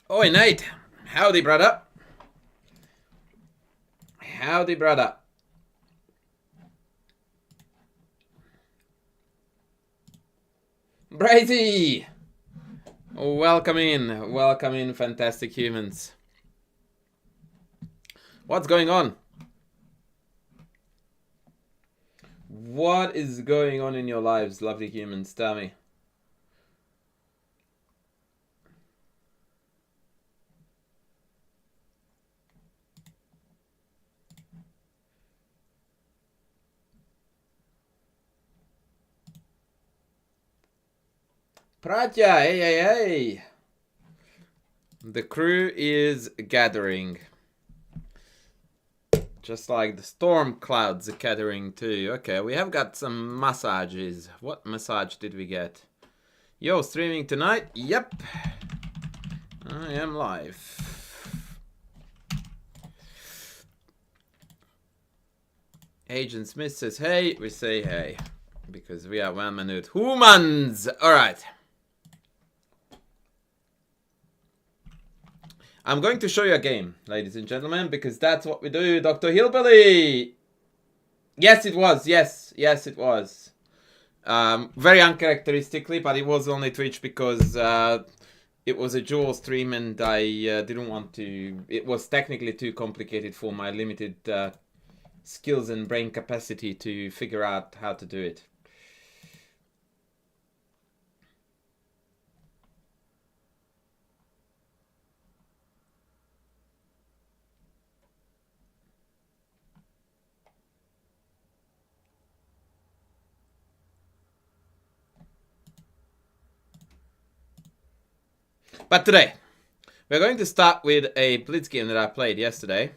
Oi, Nate. Howdy, brother. Howdy, brother. Brazy! Welcome in, fantastic humans. What's going on? What is going on in your lives, lovely humans? Tell me. Pratya, hey. The crew is gathering. Just like the storm clouds are gathering too. Okay, we have got some massages. What massage did we get? Yo, streaming tonight? Yep. I am live. Agent Smith says hey, we say hey. Because we are 1 minute humans. Alright. I'm going to show you a game, ladies and gentlemen, because that's what we do, Dr. Hillbilly. Yes, it was. Yes, it was. Very uncharacteristically, but it was only Twitch because it was a dual stream and I didn't want to... It was technically too complicated for my limited skills and brain capacity to figure out how to do it. But today, we're going to start with a blitz game that I played yesterday.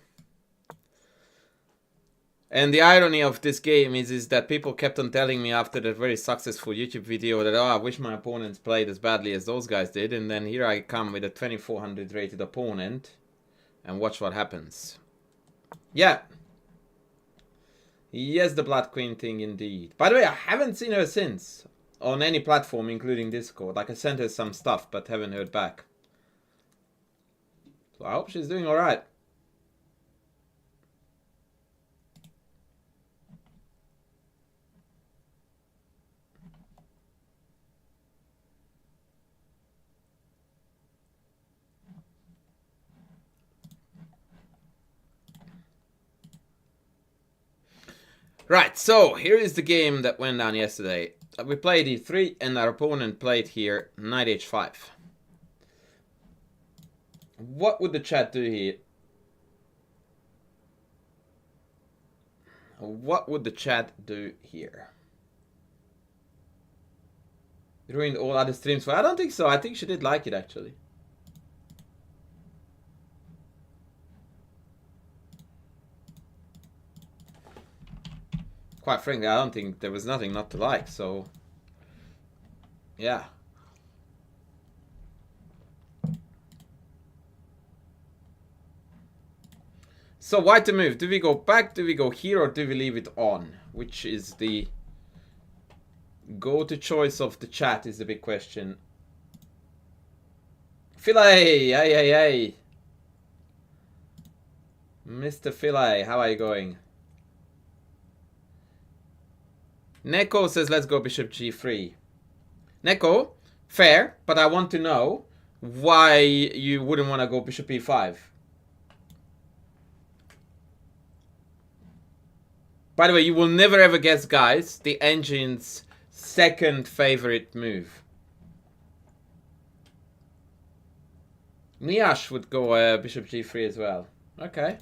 And the irony of this game is that people kept on telling me after that very successful YouTube video that, oh, I wish my opponents played as badly as those guys did. And then here I come with a 2400 rated opponent. And watch what happens. Yeah. Yes, the Blood Queen thing indeed. By the way, I haven't seen her since. On any platform, including Discord. Like, I sent her some stuff, but haven't heard back. So I hope she's doing alright. Right, so here is the game that went down yesterday. We played e3 and our opponent played here knight h5. What would the chat do here? What would the chat do here? It ruined all other streams. Well, I don't think so. I think she did like it actually. Quite frankly, I don't think there was nothing not to like, so yeah. So why to move? Do we go back, do we go here, or do we leave it on? Which is the go-to choice of the chat is the big question. Philae, hey. Mr. Philae, how are you going? Neko says let's go bishop g3. Neko, fair, but I want to know why you wouldn't want to go bishop e5. By the way, you will never ever guess, guys, the engine's second favorite move. Miash would go bishop g3 as well. Okay,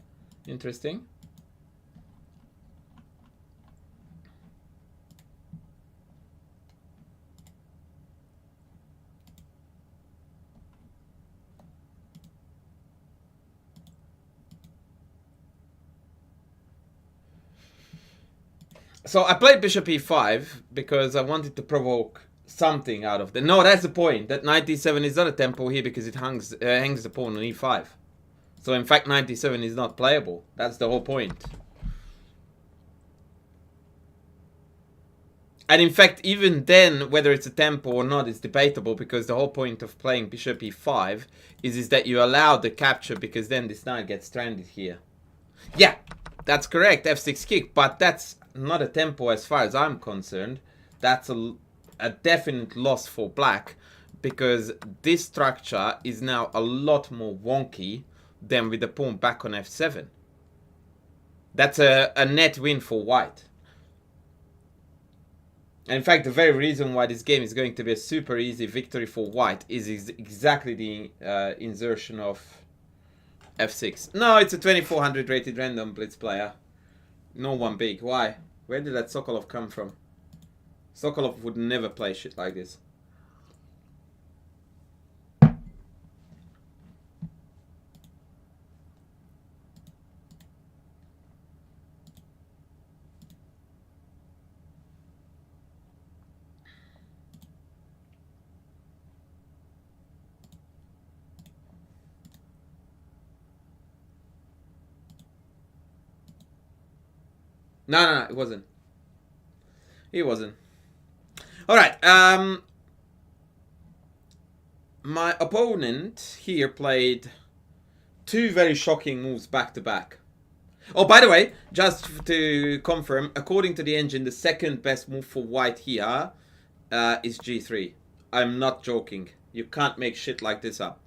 interesting. So I played bishop e5 because I wanted to provoke something out of the... No, that's the point. That knight d7 is not a tempo here because it hangs the pawn on e5. So in fact, knight d7 is not playable. That's the whole point. And in fact, even then, whether it's a tempo or not is debatable, because the whole point of playing bishop e5 is that you allow the capture, because then this knight gets stranded here. Yeah, that's correct, f6 kick, but that's not a tempo as far as I'm concerned. That's a definite loss for black, because this structure is now a lot more wonky than with the pawn back on f7. That's a net win for white. And in fact, the very reason why this game is going to be a super easy victory for white is exactly the insertion of f6. No, it's a 2400 rated random blitz player. No one big. Why? Where did that Sokolov come from? Sokolov would never play shit like this. No, it wasn't. It wasn't. Alright, my opponent here played two very shocking moves back to back. Oh, by the way, just to confirm, according to the engine, the second best move for white here is g3. I'm not joking. You can't make shit like this up.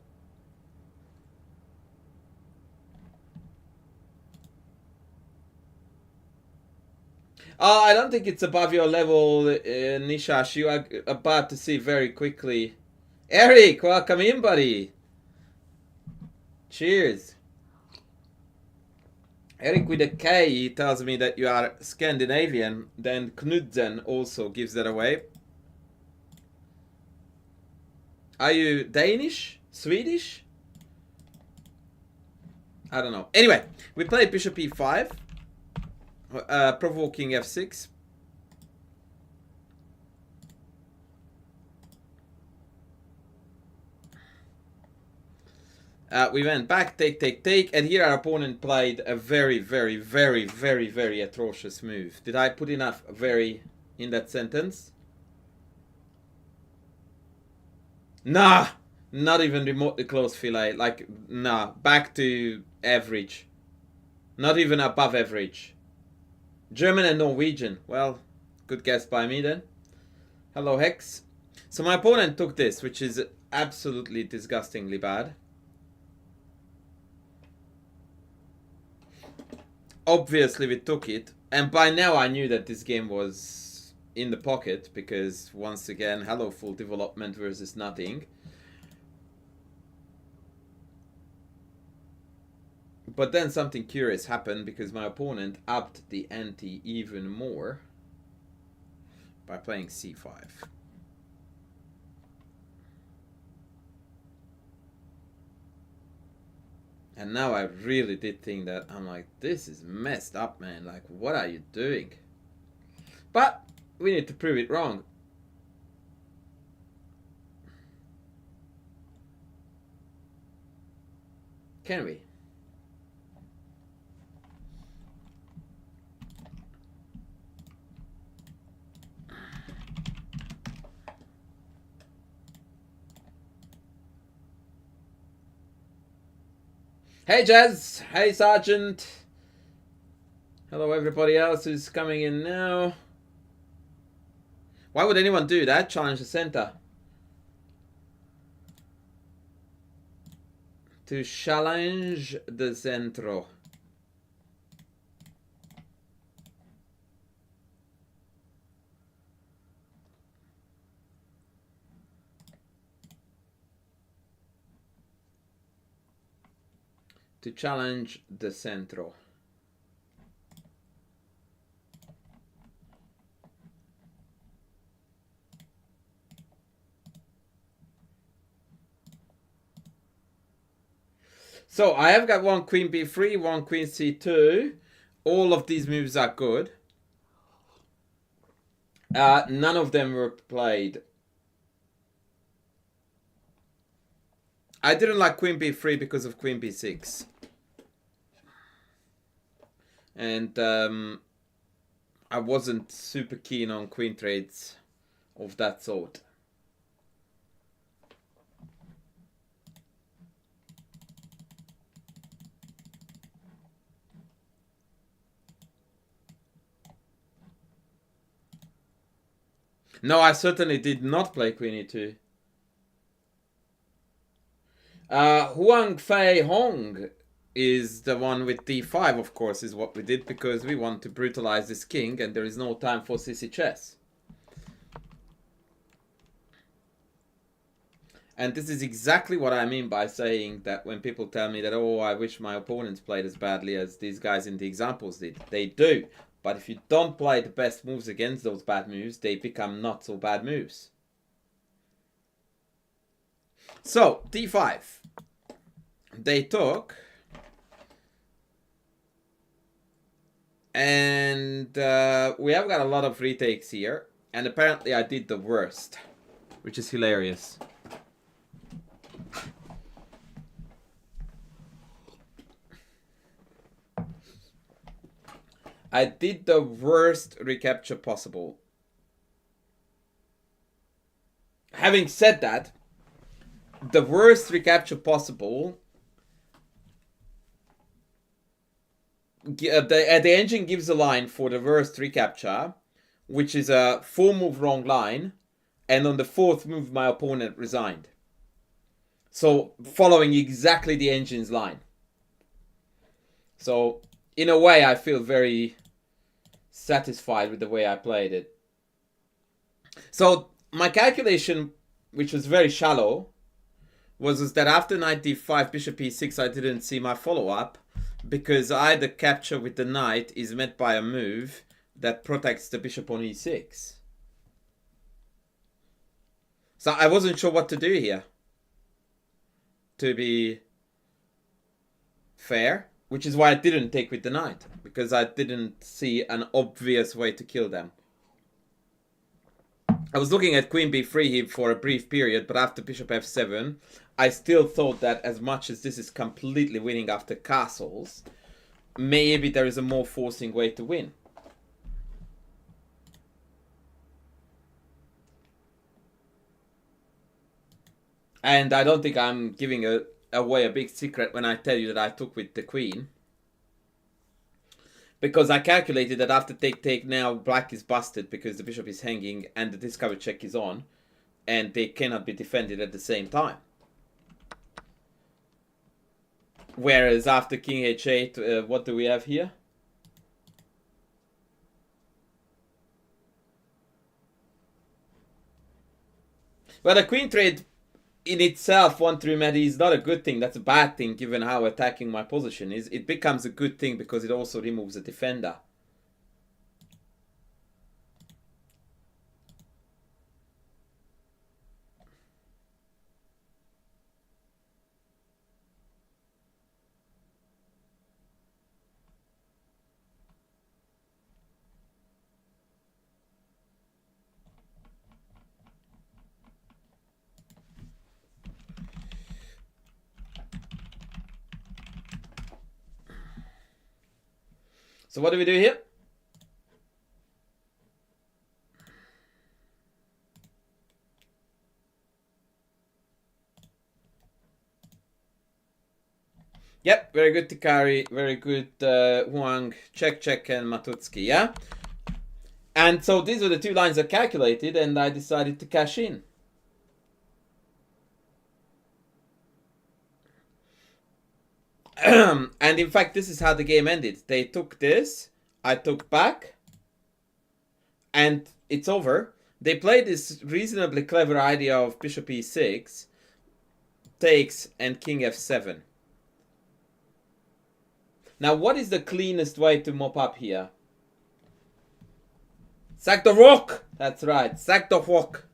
I don't think it's above your level, Nishash. You are about to see very quickly. Eric, welcome in, buddy. Cheers. Eric with a K, he tells me that you are Scandinavian. Then Knudsen also gives that away. Are you Danish? Swedish? I don't know. Anyway, we played bishop e5. Provoking f6. We went back, take, and here our opponent played a very atrocious move. Did I put enough very in that sentence? Nah, not even remotely close, Philae. Like, nah, back to average. Not even above average. German and Norwegian. Well, good guess by me then. Hello, Hex. So my opponent took this, which is absolutely disgustingly bad. Obviously, we took it. And by now, I knew that this game was in the pocket, because once again, hello, full development versus nothing. But then something curious happened, because my opponent upped the ante even more by playing c5. And now I really did think that, I'm like, this is messed up, man. Like, what are you doing? But we need to prove it wrong. Can we? Hey Jazz, hey Sergeant. Hello everybody else who's coming in now. Why would anyone do that? Challenge the center. To challenge the centro. To challenge the centro. So I have got one queen b3, one queen c2. All of these moves are good. None of them were played. I didn't like queen b3 because of queen b6. And I wasn't super keen on queen trades of that sort. No, I certainly did not play queen e2. Huang Fei Hong is the one with d5, of course, is what we did because we want to brutalize this king and there is no time for sissy chess. And this is exactly what I mean by saying that when people tell me that, oh, I wish my opponents played as badly as these guys in the examples did. They do. But if you don't play the best moves against those bad moves, they become not so bad moves. So, d5. They took. And we have got a lot of retakes here. And apparently I did the worst, which is hilarious. I did the worst recapture possible. Having said that, the worst recapture possible, the engine gives a line for the worst recapture, which is a 4-move wrong line, and on the 4th move my opponent resigned. So following exactly the engine's line. So in a way I feel very satisfied with the way I played it. So my calculation, which was very shallow, was that after knight d5, bishop e6, I didn't see my follow-up because either capture with the knight is met by a move that protects the bishop on e6. So I wasn't sure what to do here, to be fair, which is why I didn't take with the knight, because I didn't see an obvious way to kill them. I was looking at queen b3 here for a brief period, but after bishop f7, I still thought that as much as this is completely winning after castles, maybe there is a more forcing way to win. And I don't think I'm giving away a big secret when I tell you that I took with the queen. Because I calculated that after take now black is busted because the bishop is hanging and the discover check is on. And they cannot be defended at the same time. Whereas after king h8, what do we have here? Well, the queen trade in itself, 1-3 medi, is not a good thing. That's a bad thing given how attacking my position is. It becomes a good thing because it also removes a defender. So what do we do here? Yep, very good Tikari, very good Huang, check, and Matutsky, yeah? And so these were the two lines I calculated and I decided to cash in. And in fact, this is how the game ended. They took this, I took back, and it's over. They played this reasonably clever idea of bishop e6, takes, and king f7. Now, what is the cleanest way to mop up here? Sack the rook! That's right, sack the rook.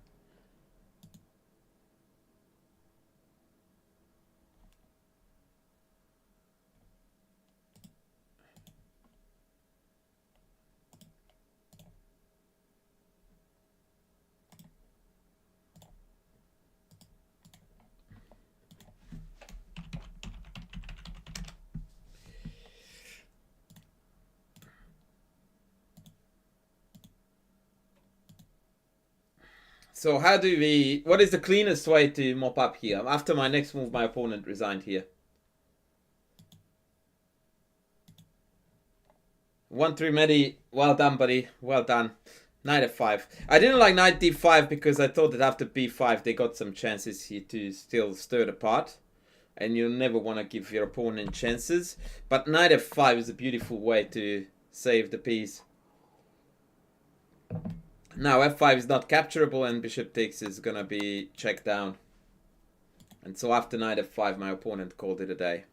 So how do we... What is the cleanest way to mop up here? After my next move, my opponent resigned here. 1-3 Medi. Well done, buddy. Well done. Knight f5. I didn't like knight d5 because I thought that after b5 they got some chances here to still stir the pot. And you never want to give your opponent chances. But knight f5 is a beautiful way to save the piece. Now f5 is not capturable and bishop takes is gonna be checked down. And so after knight f5 my opponent called it a day.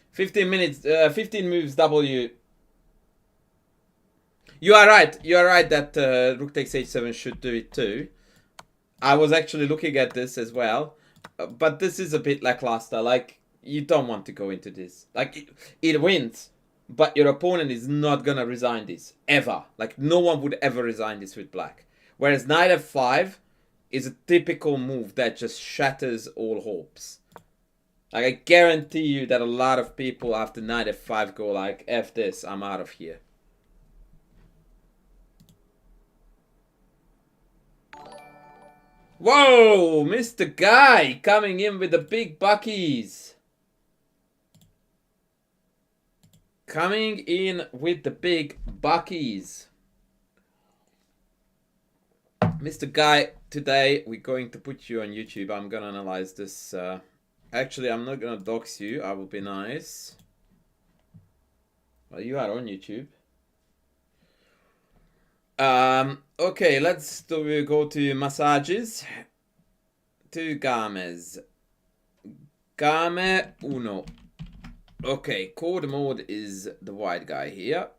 15 minutes, 15 moves W. You are right that rook takes h7 should do it too. I was actually looking at this as well. But this is a bit lackluster. Like, you don't want to go into this. Like, it wins. But your opponent is not gonna resign this. Ever. Like, no one would ever resign this with black. Whereas knight f5 is a typical move that just shatters all hopes. Like, I guarantee you that a lot of people after knight f5 go like, F this, I'm out of here. Whoa! Mr. Guy coming in with the big buckies. Coming in with the big buckies. Mr. Guy, today we're going to put you on YouTube. I'm going to analyze this. Actually, I'm not going to dox you. I will be nice. Well, you are on YouTube. Okay, let's go to massages. 2 games. Game 1. Okay, code mode is the white guy here.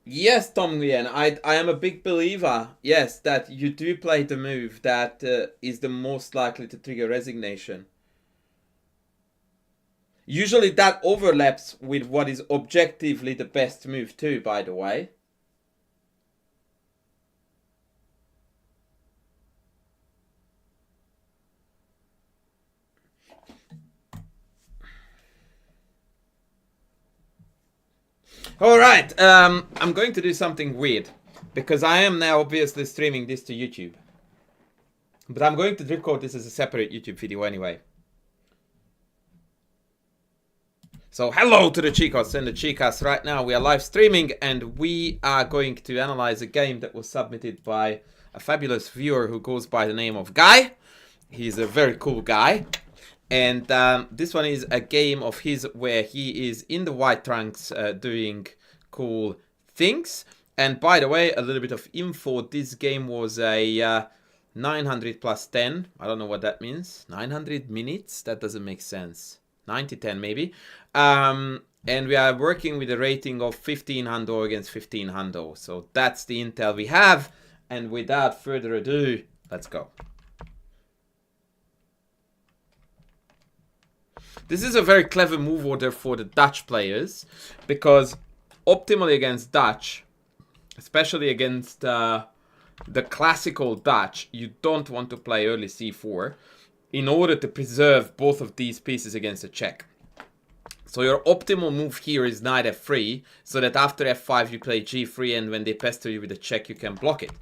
Yes, Tom Nguyen, I am a big believer, yes, that you do play the move that is the most likely to trigger resignation. Usually that overlaps with what is objectively the best move too, by the way. Alright, I'm going to do something weird. Because I am now obviously streaming this to YouTube. But I'm going to record this as a separate YouTube video anyway. So hello to the Chicos and the Chicas. Right now we are live streaming and we are going to analyze a game that was submitted by a fabulous viewer who goes by the name of Guy. He's a very cool guy. And this one is a game of his where he is in the white trunks doing cool things. And by the way, a little bit of info. This game was a 900 plus 10. I don't know what that means. 900 minutes? That doesn't make sense. 90-10 maybe. And we are working with a rating of 1500 against 1500. So that's the intel we have. And without further ado, let's go. This is a very clever move order for the Dutch players, because optimally against Dutch, especially against the classical Dutch, you don't want to play early c4 in order to preserve both of these pieces against a check. So your optimal move here is knight f3, so that after f5 you play g3, and when they pester you with a check you can block it.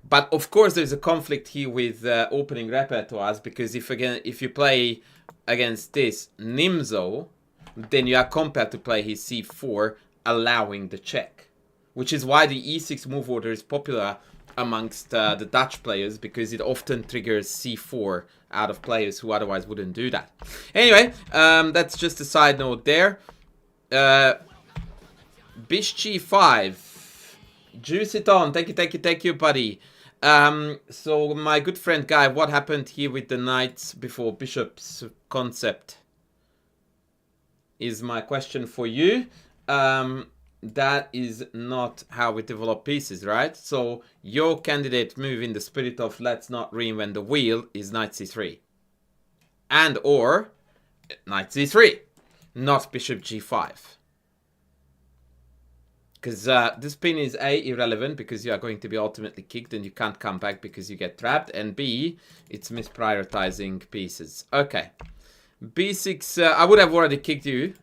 But of course there's a conflict here with opening repertoires, because if you play against this Nimzo, then you are compelled to play his c4, allowing the check. Which is why the e6 move order is popular amongst the Dutch players, because it often triggers c4 out of players who otherwise wouldn't do that. Anyway, that's just a side note there. Bish g5. Juice it on. Thank you, buddy. So my good friend Guy, what happened here with the knights before bishops concept is my question for you. That is not how we develop pieces, right? So your candidate move in the spirit of let's not reinvent the wheel is knight c3. And or knight c3, not bishop g5. Because this pin is A, irrelevant, because you are going to be ultimately kicked and you can't come back because you get trapped. And B, it's misprioritizing pieces. Okay. B6, I would have already kicked you.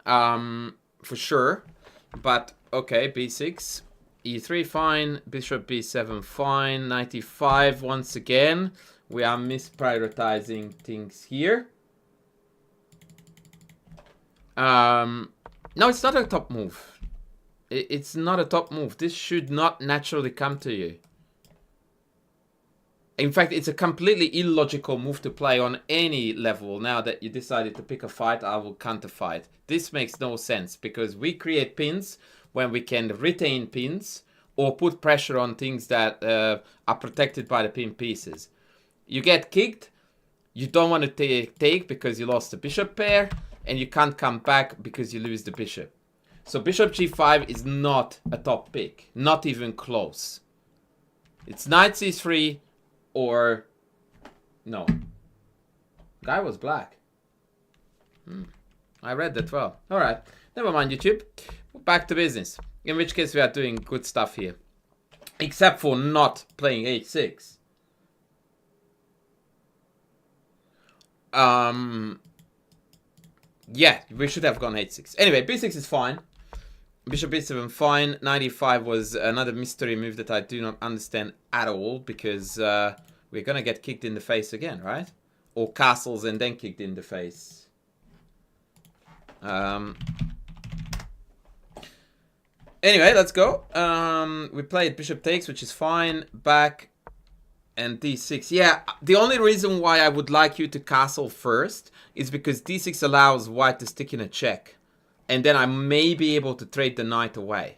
For sure. But, okay, B6. E3, fine. Bishop B7, fine. 95, once again. We are misprioritizing things here. No, it's not a top move. It's not a top move. This should not naturally come to you. In fact, it's a completely illogical move to play on any level. Now that you decided to pick a fight, I will counter fight. This makes no sense because we create pins when we can retain pins or put pressure on things that are protected by the pin pieces. You get kicked, you don't want to take because you lost the bishop pair, and you can't come back because you lose the bishop. So bishop g5 is not a top pick, not even close. It's knight c3 or no. Guy was black. I read that well. All right, never mind YouTube. Back to business. In which case we are doing good stuff here, except for not playing h6. Yeah, we should have gone h6. Anyway, b6 is fine. Bishop b7, fine. 95 was another mystery move that I do not understand at all, because we're gonna get kicked in the face again, right? Or castles and then kicked in the face. Anyway, let's go. We played bishop takes, which is fine. Back and d6. Yeah, the only reason why I would like you to castle first is because d6 allows white to stick in a check. And then I may be able to trade the knight away.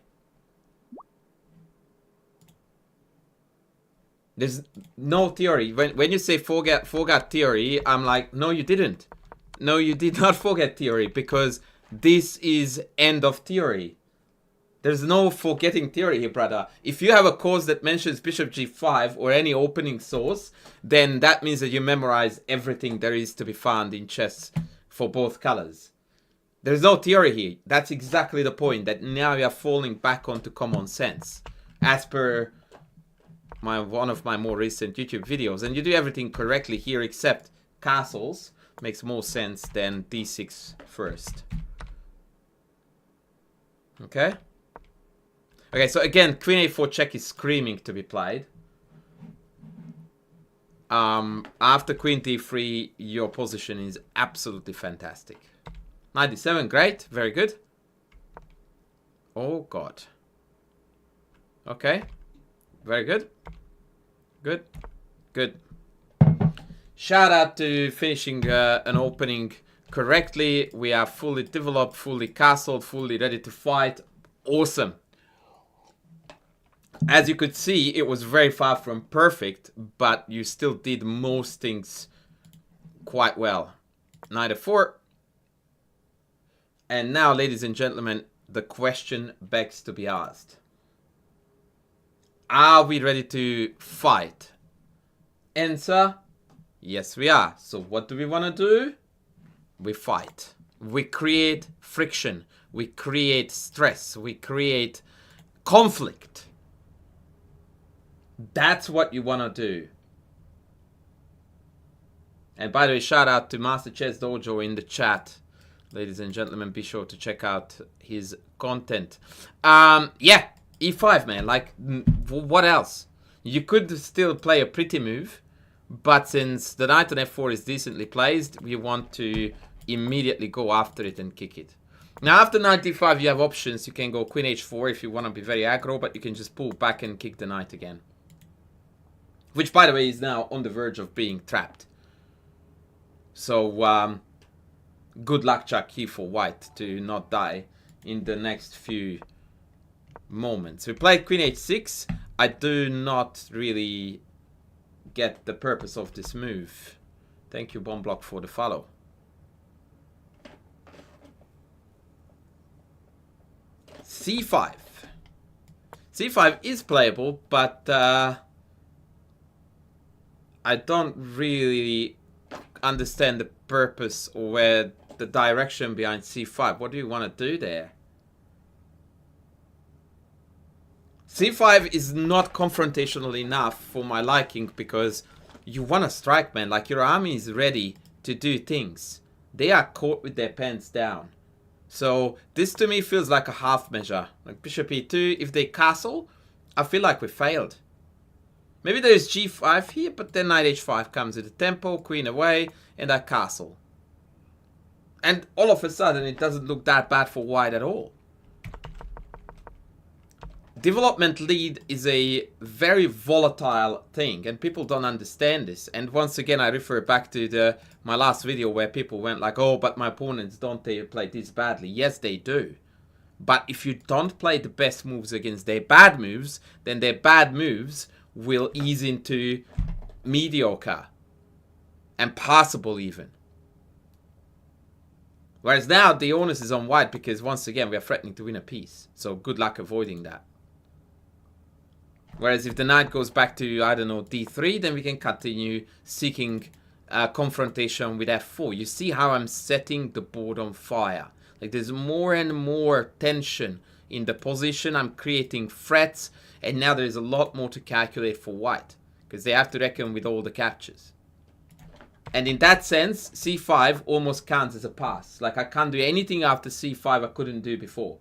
There's no theory. When you say forget theory, I'm like, no, you didn't. No, you did not forget theory, because this is end of theory. There's no forgetting theory here, brother. If you have a course that mentions bishop g5 or any opening source, then that means that you memorize everything there is to be found in chess for both colors. There's no theory here. That's exactly the point, that now you are falling back onto common sense, as per one of my more recent YouTube videos. And you do everything correctly here, except castles. Makes more sense than d6 first. Okay? Okay, so again, queen a4 check is screaming to be played. After queen d3, your position is absolutely fantastic. 97, great, very good. Oh god. Okay, very good. Good, good. Shout out to finishing an opening correctly. We are fully developed, fully castled, fully ready to fight. Awesome. As you could see, it was very far from perfect, but you still did most things quite well. Knight f4. And now, ladies and gentlemen, the question begs to be asked. Are we ready to fight? Answer, yes we are. So what do we want to do? We fight. We create friction. We create stress. We create conflict. That's what you want to do. And by the way, shout out to Master Chess Dojo in the chat. Ladies and gentlemen, be sure to check out his content. Yeah, e5, man. Like, what else? You could still play a pretty move, but since the knight on f4 is decently placed, we want to immediately go after it and kick it. Now, after knight d5, you have options. You can go queen h4 if you want to be very aggro, but you can just pull back and kick the knight again. Which, by the way, is now on the verge of being trapped. So, good luck, Chuck, here for white to not die in the next few moments. We played queen h6. I do not really get the purpose of this move. Thank you, Bomblock, for the follow. c5. c5 is playable, but I don't really understand the purpose or where the direction behind c5. What do you want to do there? c5 is not confrontational enough for my liking, because you want to strike, man. Like, your army is ready to do things. they are caught with their pants down. So this to me feels like a half measure. Like bishop e2, if they castle, I feel like we failed. Maybe there's g5 here, but then knight h5 comes with the tempo, queen away, and I castle. And all of a sudden, it doesn't look that bad for white at all. Development lead is a very volatile thing, and people don't understand this. And once again, I refer back to my last video where people went like, oh, but my opponents don't play this badly. Yes, they do. But if you don't play the best moves against their bad moves, then their bad moves will ease into mediocre and passable even. Whereas now the onus is on white because once again we are threatening to win a piece. So good luck avoiding that. Whereas if the knight goes back to, I don't know, d3, then we can continue seeking confrontation with f4. You see how I'm setting the board on fire. Like there's more and more tension in the position. I'm creating threats. And now there's a lot more to calculate for white. Because they have to reckon with all the captures. And in that sense, c5 almost counts as a pass. Like I can't do anything after c5 I couldn't do before.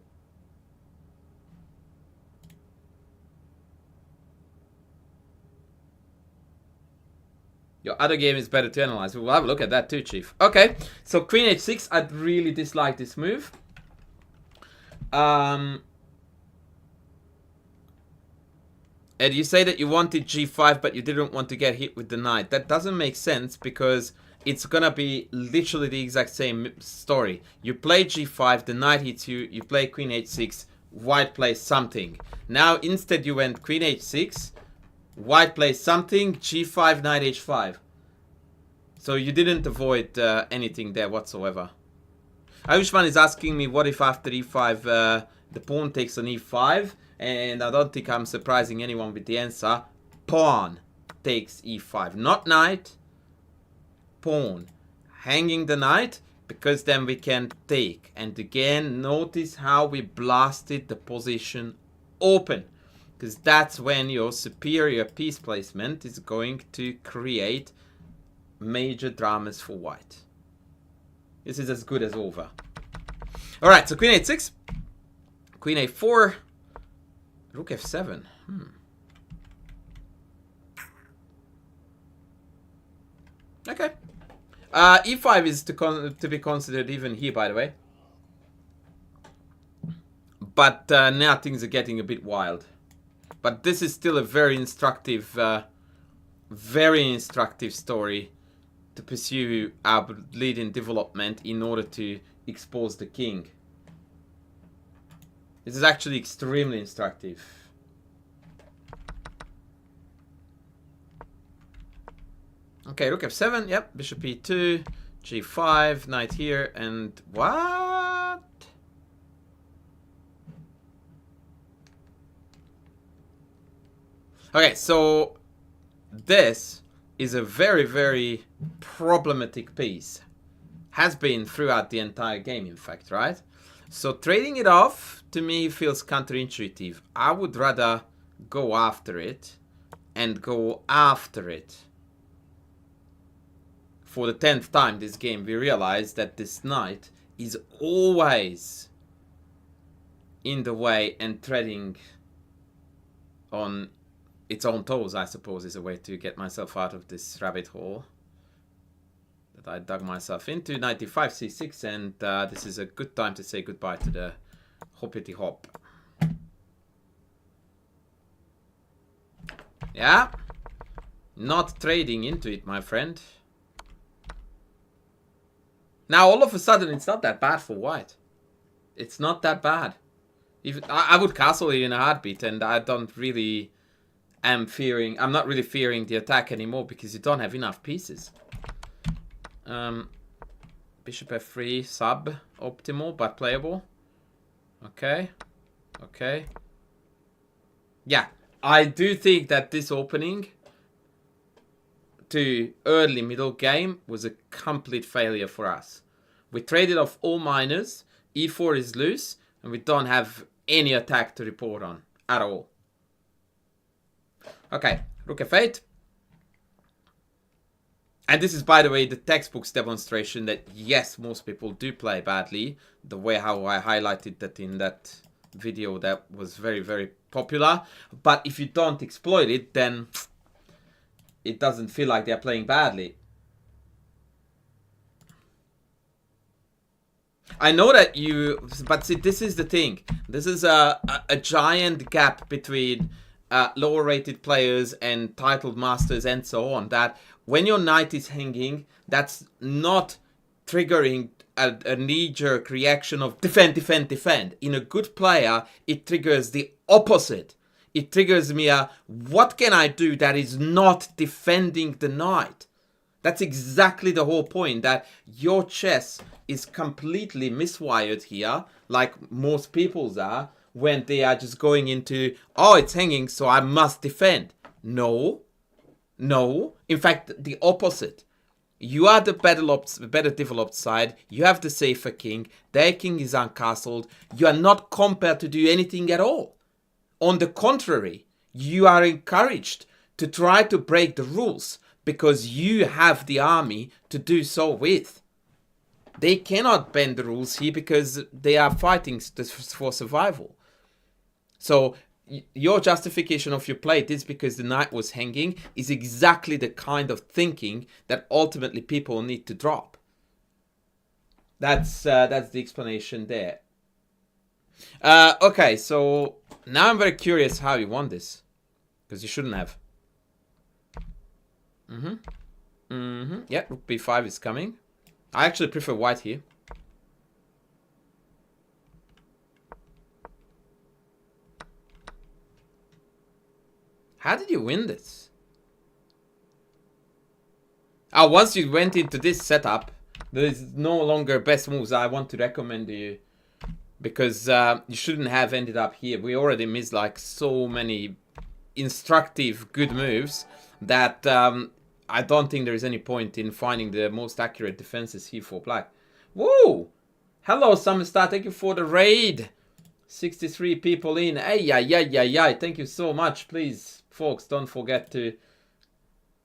Your other game is better to analyze. We'll have a look at that too, Chief. Okay, so queen h6. I'd really dislike this move. And you say that you wanted g5, but you didn't want to get hit with the knight. That doesn't make sense because it's gonna be literally the exact same story. You play g5, the knight hits you, you play queen h6, white plays something. Now instead you went queen h6, white plays something, g5, knight h5. So you didn't avoid anything there whatsoever. Ayushman is asking me what if after e5 the pawn takes on e5, and I don't think I'm surprising anyone with the answer. Pawn takes e5, not knight, pawn. Hanging the knight because then we can take. And again, notice how we blasted the position open. Because that's when your superior piece placement is going to create major dramas for white. This is as good as over. Alright, so queen h6, queen a4, rook f7. Okay. e5 is to be considered even here, by the way. But now things are getting a bit wild. But this is still a very instructive story to pursue our lead in development in order to expose the king. This is actually extremely instructive. Okay, rook f7, yep, bishop e2, g5, knight here, and what? Okay, so this is a very, very problematic piece. Has been throughout the entire game, in fact, right? So trading it off, to me, feels counterintuitive. I would rather go after it and go after it. For the 10th time this game, we realize that this knight is always in the way and treading on its own toes, I suppose, is a way to get myself out of this rabbit hole that I dug myself into. 95 c6, and this is a good time to say goodbye to the hoppity hop. Yeah, not trading into it, my friend. Now all of a sudden it's not that bad for white. It's not that bad. Even I would castle it in a heartbeat, and I don't really I'm not really fearing the attack anymore because you don't have enough pieces. Bishop f3, sub optimal but playable. Okay. Okay. Yeah, I do think that this opening to early middle game was a complete failure for us. We traded off all minors, e4 is loose, and we don't have any attack to report on at all. Okay, rook f8. And this is, by the way, the textbook's demonstration that, yes, most people do play badly. The way how I highlighted that in that video that was very, very popular. But if you don't exploit it, then it doesn't feel like they're playing badly. I know that you... But see, this is the thing. This is a giant gap between lower rated players and titled masters and so on, that when your knight is hanging, that's not triggering a knee-jerk reaction of defend, defend, defend. In a good player, it triggers the opposite. It triggers me a, what can I do that is not defending the knight? That's exactly the whole point, that your chess is completely miswired here, like most people's are, when they are just going into, oh, it's hanging, so I must defend. No. No. In fact, the opposite. You are the better developed side. You have the safer king. Their king is uncastled. You are not compelled to do anything at all. On the contrary, you are encouraged to try to break the rules because you have the army to do so with. They cannot bend the rules here because they are fighting for survival. So your justification of your play, this because the knight was hanging, is exactly the kind of thinking that ultimately people need to drop. That's the explanation there. Okay, so now I'm very curious how you won this, because you shouldn't have. Yeah, rook b5 is coming. I actually prefer white here. How did you win this? Once you went into this setup, there is no longer best moves I want to recommend to you. Because you shouldn't have ended up here. We already missed like so many instructive good moves that I don't think there is any point in finding the most accurate defenses here for black. Whoa! Hello, Summerstar. Thank you for the raid. 63 people in. Ay. Thank you so much. Please, folks, don't forget to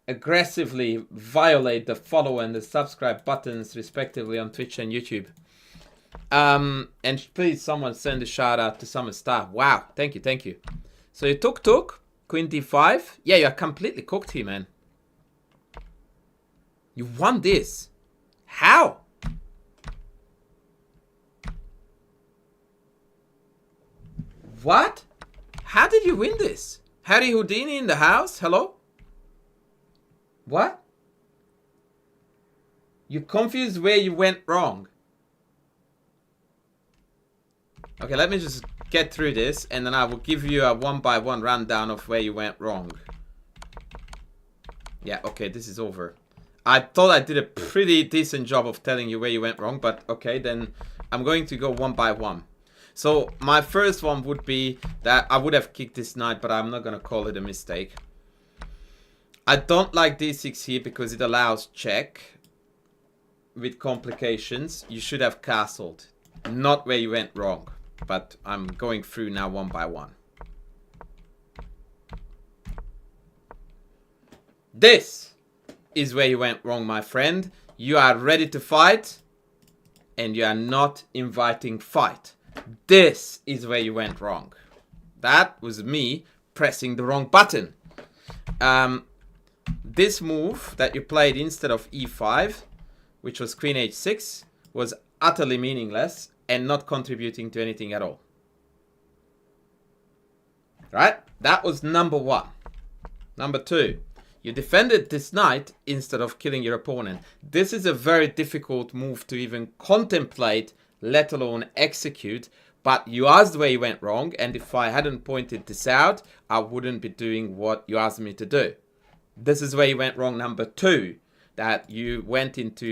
aggressively violate the follow and the subscribe buttons respectively on Twitch and YouTube. And please, someone send a shout out to Summerstar. Wow, thank you. So you took Queen d5. Yeah, you're completely cooked here, man. You won this. How? What? How did you win this? Harry Houdini in the house? Hello? What? You confused where you went wrong. Okay, let me just get through this, and then I will give you a one-by-one rundown of where you went wrong. Yeah, okay, this is over. I thought I did a pretty decent job of telling you where you went wrong, but okay, then I'm going to go one by one. So my first one would be that I would have kicked this knight, but I'm not going to call it a mistake. I don't like d6 here because it allows check with complications. You should have castled, not where you went wrong. But I'm going through now one by one. This is where you went wrong, my friend. You are ready to fight, and you are not inviting fight. This is where you went wrong. That was me pressing the wrong button. This move that you played instead of e5, which was queen h6, was utterly meaningless and not contributing to anything at all. Right? That was number one. Number two, you defended this knight instead of killing your opponent. This is a very difficult move to even contemplate, let alone execute. But you asked where you went wrong, and if I hadn't pointed this out, I wouldn't be doing what you asked me to do. This is where you went wrong, number two. That you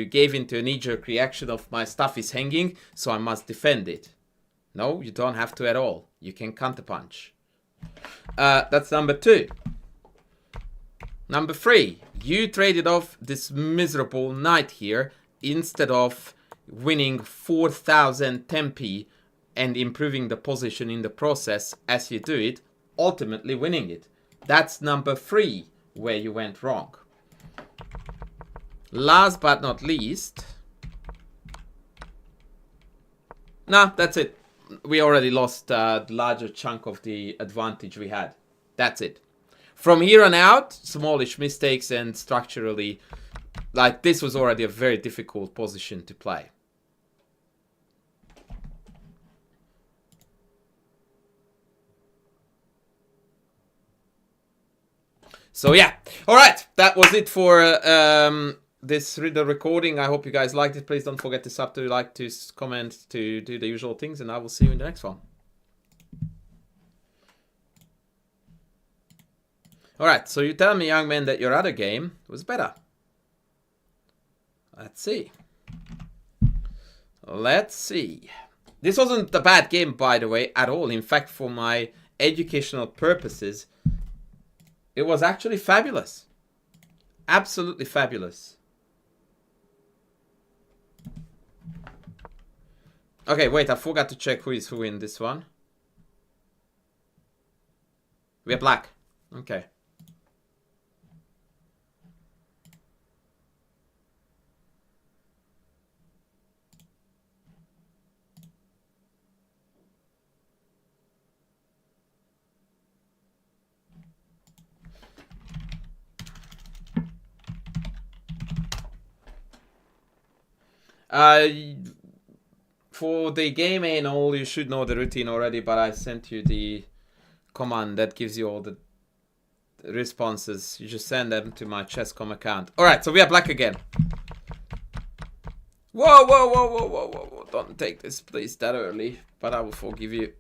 gave into a knee-jerk reaction of my stuff is hanging, so I must defend it. No, you don't have to at all. You can counterpunch. That's number two. Number three, you traded off this miserable knight here instead of winning 4,000 tempi and improving the position in the process as you do it, ultimately winning it. That's number three, where you went wrong. Last but not least. Nah, that's it. We already lost the larger chunk of the advantage we had. That's it. From here on out, smallish mistakes and structurally, like this was already a very difficult position to play. So yeah, all right, that was it for this riddle recording. I hope you guys liked it. Please don't forget to sub, to like, to comment, to do the usual things, and I will see you in the next one. All right, so you tell me, young man, that your other game was better. Let's see. Let's see. This wasn't a bad game, by the way, at all. In fact, for my educational purposes, it was actually fabulous. Absolutely fabulous. Okay, wait, I forgot to check who is who in this one. We're black. Okay. For the game and all, you should know the routine already, but I sent you the command that gives you all the responses. You just send them to my ChessCom account. Alright, so we are black again. Whoa, whoa, whoa, whoa, whoa, whoa, whoa. Don't take this, please, that early, but I will forgive you.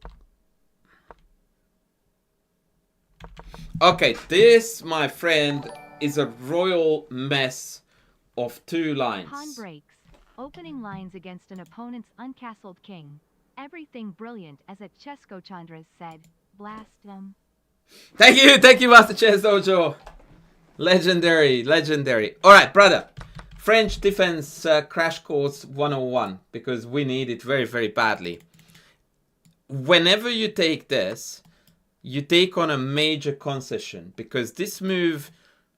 Okay, this, my friend, is a royal mess of 2 lines. Pawn breaks. Opening lines against an opponent's uncastled king. Everything brilliant, as a ChessCoachAndras said. Blast them. Thank you, Master Chess Dojo. Legendary, legendary. All right, brother. French defense crash course 101, because we need it very, very badly. Whenever you take this, you take on a major concession, because this move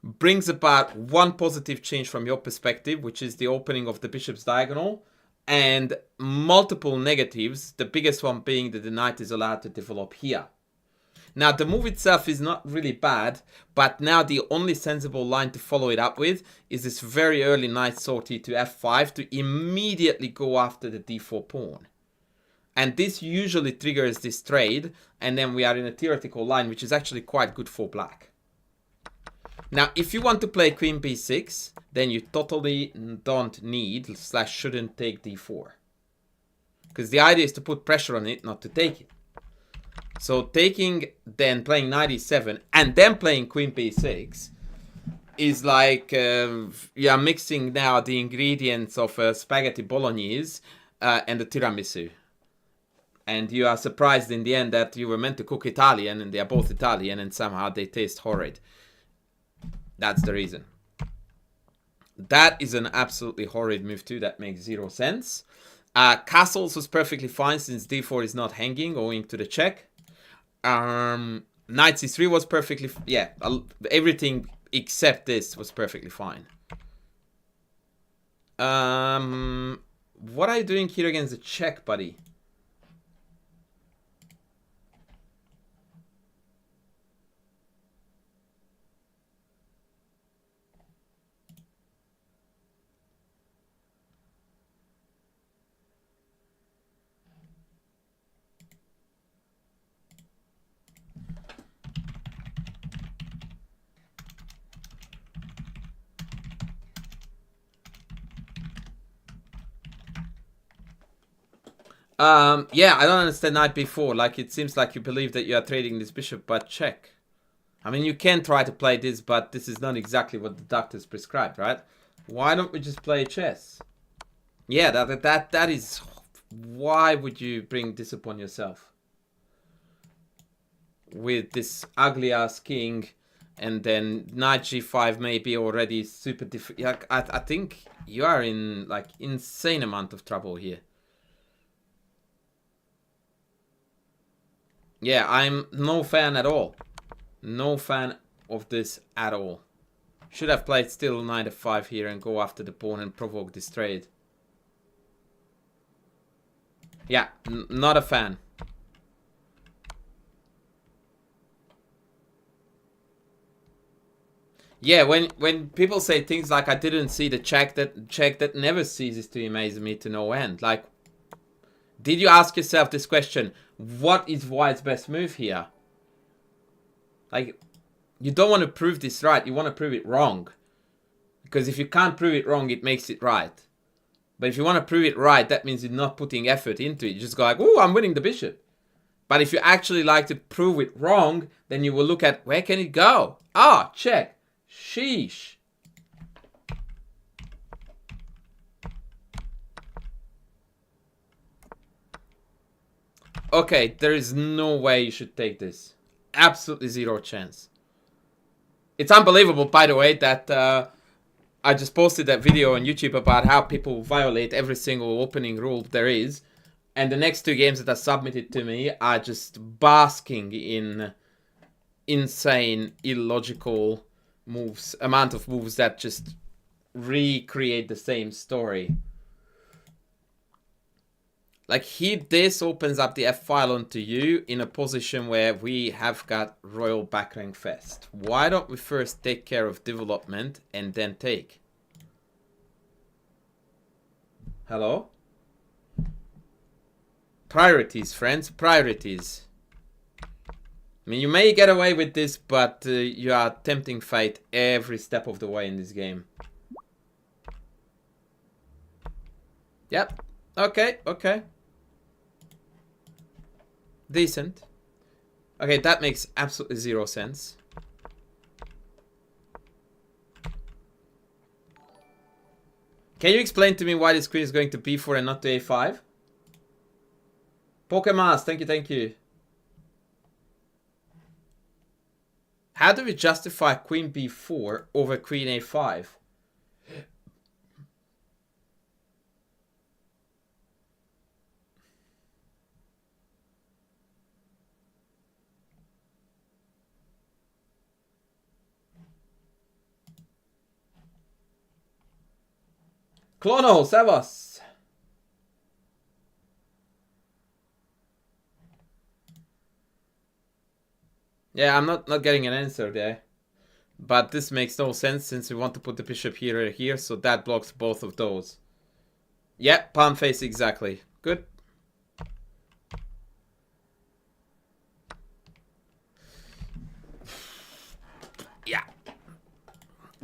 brings about one positive change from your perspective, which is the opening of the bishop's diagonal, and multiple negatives, the biggest one being that the knight is allowed to develop here. Now, the move itself is not really bad, but now the only sensible line to follow it up with is this very early knight sortie to f5 to immediately go after the d4 pawn. And this usually triggers this trade, and then we are in a theoretical line, which is actually quite good for black. Now, if you want to play queen b6, then you totally don't need / shouldn't take d4. Because the idea is to put pressure on it, not to take it. So taking, then playing knight e7, and then playing queen b6 is like you are mixing now the ingredients of spaghetti bolognese and the tiramisu. And you are surprised in the end that you were meant to cook Italian, and they are both Italian, and somehow they taste horrid. That's the reason. That is an absolutely horrid move too. That makes 0 sense. Castles was perfectly fine since d4 is not hanging owing to the check. Knight c3 was perfectly... yeah, everything except this was perfectly fine. What are you doing here against the check, buddy? Yeah, I don't understand knight b4. Like, it seems like you believe that you are trading this bishop, but check. I mean, you can try to play this, but this is not exactly what the doctors prescribed, right? Why don't we just play chess? Yeah, that is... why would you bring this upon yourself? With this ugly-ass king, and then knight g5 may be already super difficult. Yeah, I think you are in, like, insane amount of trouble here. Yeah, I'm no fan at all. No fan of this at all. Should have played still knight f5 here and go after the pawn and provoke this trade. Yeah, not a fan. Yeah, when people say things like I didn't see the check, that never ceases to amaze me to no end. Like, did you ask yourself this question? What is White's best move here? Like, you don't want to prove this right. You want to prove it wrong. Because if you can't prove it wrong, it makes it right. But if you want to prove it right, that means you're not putting effort into it. You just go like, oh, I'm winning the bishop. But if you actually like to prove it wrong, then you will look at, where can it go? Ah, check. Sheesh. Okay, there is no way you should take this. Absolutely zero chance. It's unbelievable, by the way, that I just posted that video on YouTube about how people violate every single opening rule there is. And the next two games that are submitted to me are just basking in insane, illogical moves. Amount of moves that just recreate the same story. Like, this opens up the f-file onto you in a position where we have got royal backrank fest. Why don't we first take care of development and then take? Hello? Priorities, friends. Priorities. I mean, you may get away with this, but you are tempting fate every step of the way in this game. Yep. Okay, okay. Decent. Okay, that makes absolutely zero sense. Can you explain to me why this queen is going to b4 and not to a5? Pokemon, thank you, thank you. How do we justify queen b4 over queen a5? Clono, servus. Yeah, I'm not getting an answer there. But this makes no sense since we want to put the bishop here or here, so that blocks both of those. Yeah, palm face exactly. Good. Yeah.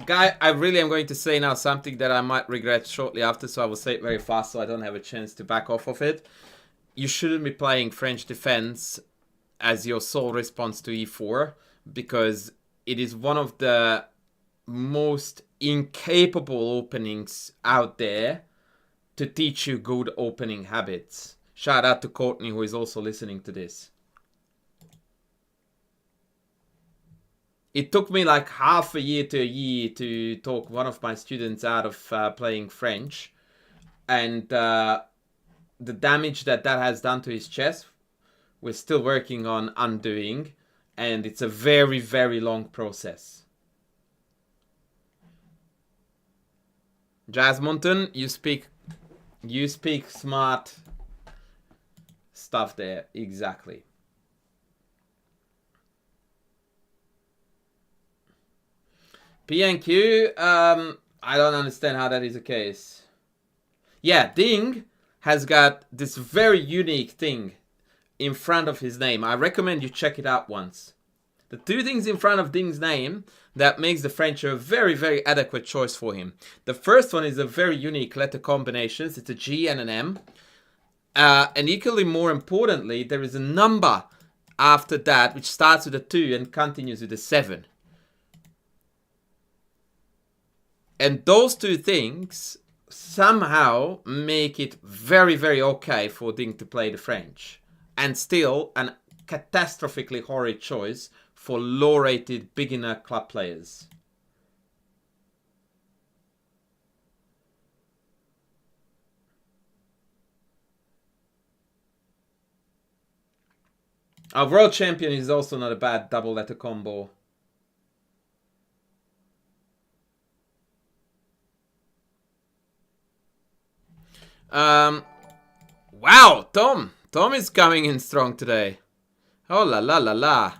Guy, I really am going to say now something that I might regret shortly after, so I will say it very fast so I don't have a chance to back off of it. You shouldn't be playing French defense as your sole response to e4, because it is one of the most incapable openings out there to teach you good opening habits. Shout out to Courtney, who is also listening to this. It took me like half a year to talk one of my students out of playing French. And the damage that has done to his chess, we're still working on undoing. And it's a very, very long process. Jasmonton, you speak smart stuff there. Exactly. PNQ, I don't understand how that is the case. Yeah, Ding has got this very unique thing in front of his name. I recommend you check it out once. The two things in front of Ding's name that makes the French a very, very adequate choice for him. The first one is a very unique letter combinations. It's a G and an M. And equally more importantly, there is a number after that which starts with a 2 and continues with a 7. And those two things somehow make it very, very okay for Ding to play the French. And still a catastrophically horrid choice for low-rated beginner club players. Our world champion is also not a bad double letter combo. Wow, Tom. Tom is coming in strong today. Oh la la la la.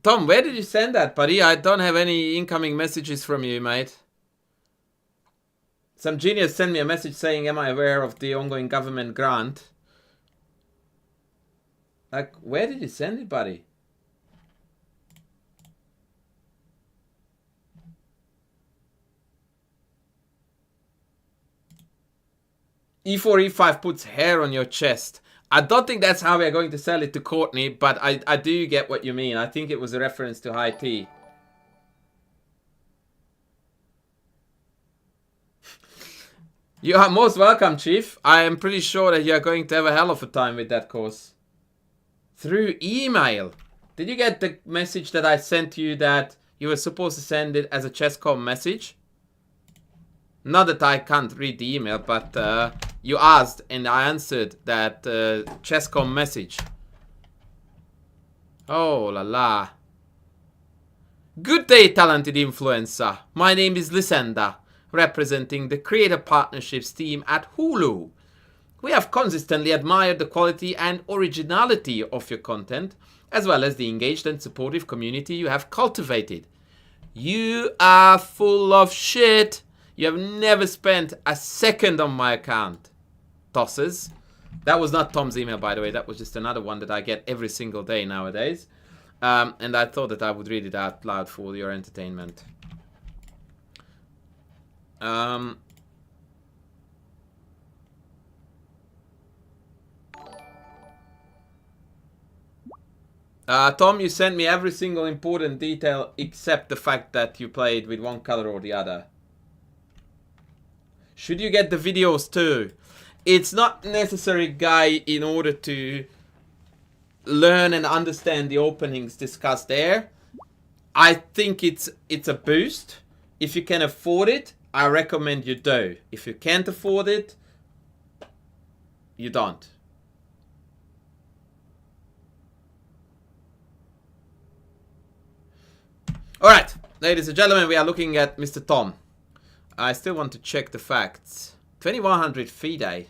Tom, where did you send that, buddy? I don't have any incoming messages from you, mate. Some genius sent me a message saying, am I aware of the ongoing government grant? Like, where did you send it, buddy? E4, E5 puts hair on your chest. I don't think that's how we're going to sell it to Courtney, but I do get what you mean. I think it was a reference to high tea. You are most welcome, Chief. I am pretty sure that you are going to have a hell of a time with that course. Through email. Did you get the message that I sent you that you were supposed to send it as a ChessCom message? Not that I can't read the email, but you asked and I answered that ChessCom message. Oh la la. Good day, talented influencer. My name is Lysenda, representing the Creator Partnerships team at Hulu. We have consistently admired the quality and originality of your content, as well as the engaged and supportive community you have cultivated. You are full of shit. You have never spent a second on my account. Tosses. That was not Tom's email, by the way. That was just another one that I get every single day nowadays. And I thought that I would read it out loud for your entertainment. Tom, you sent me every single important detail except the fact that you played with one color or the other. Should you get the videos too? It's not necessary, Guy, in order to learn and understand the openings discussed there. I think it's a boost. If you can afford it, I recommend you do. If you can't afford it, you don't. Alright, ladies and gentlemen, we are looking at Mr. Tom. I still want to check the facts. 2100 FIDE.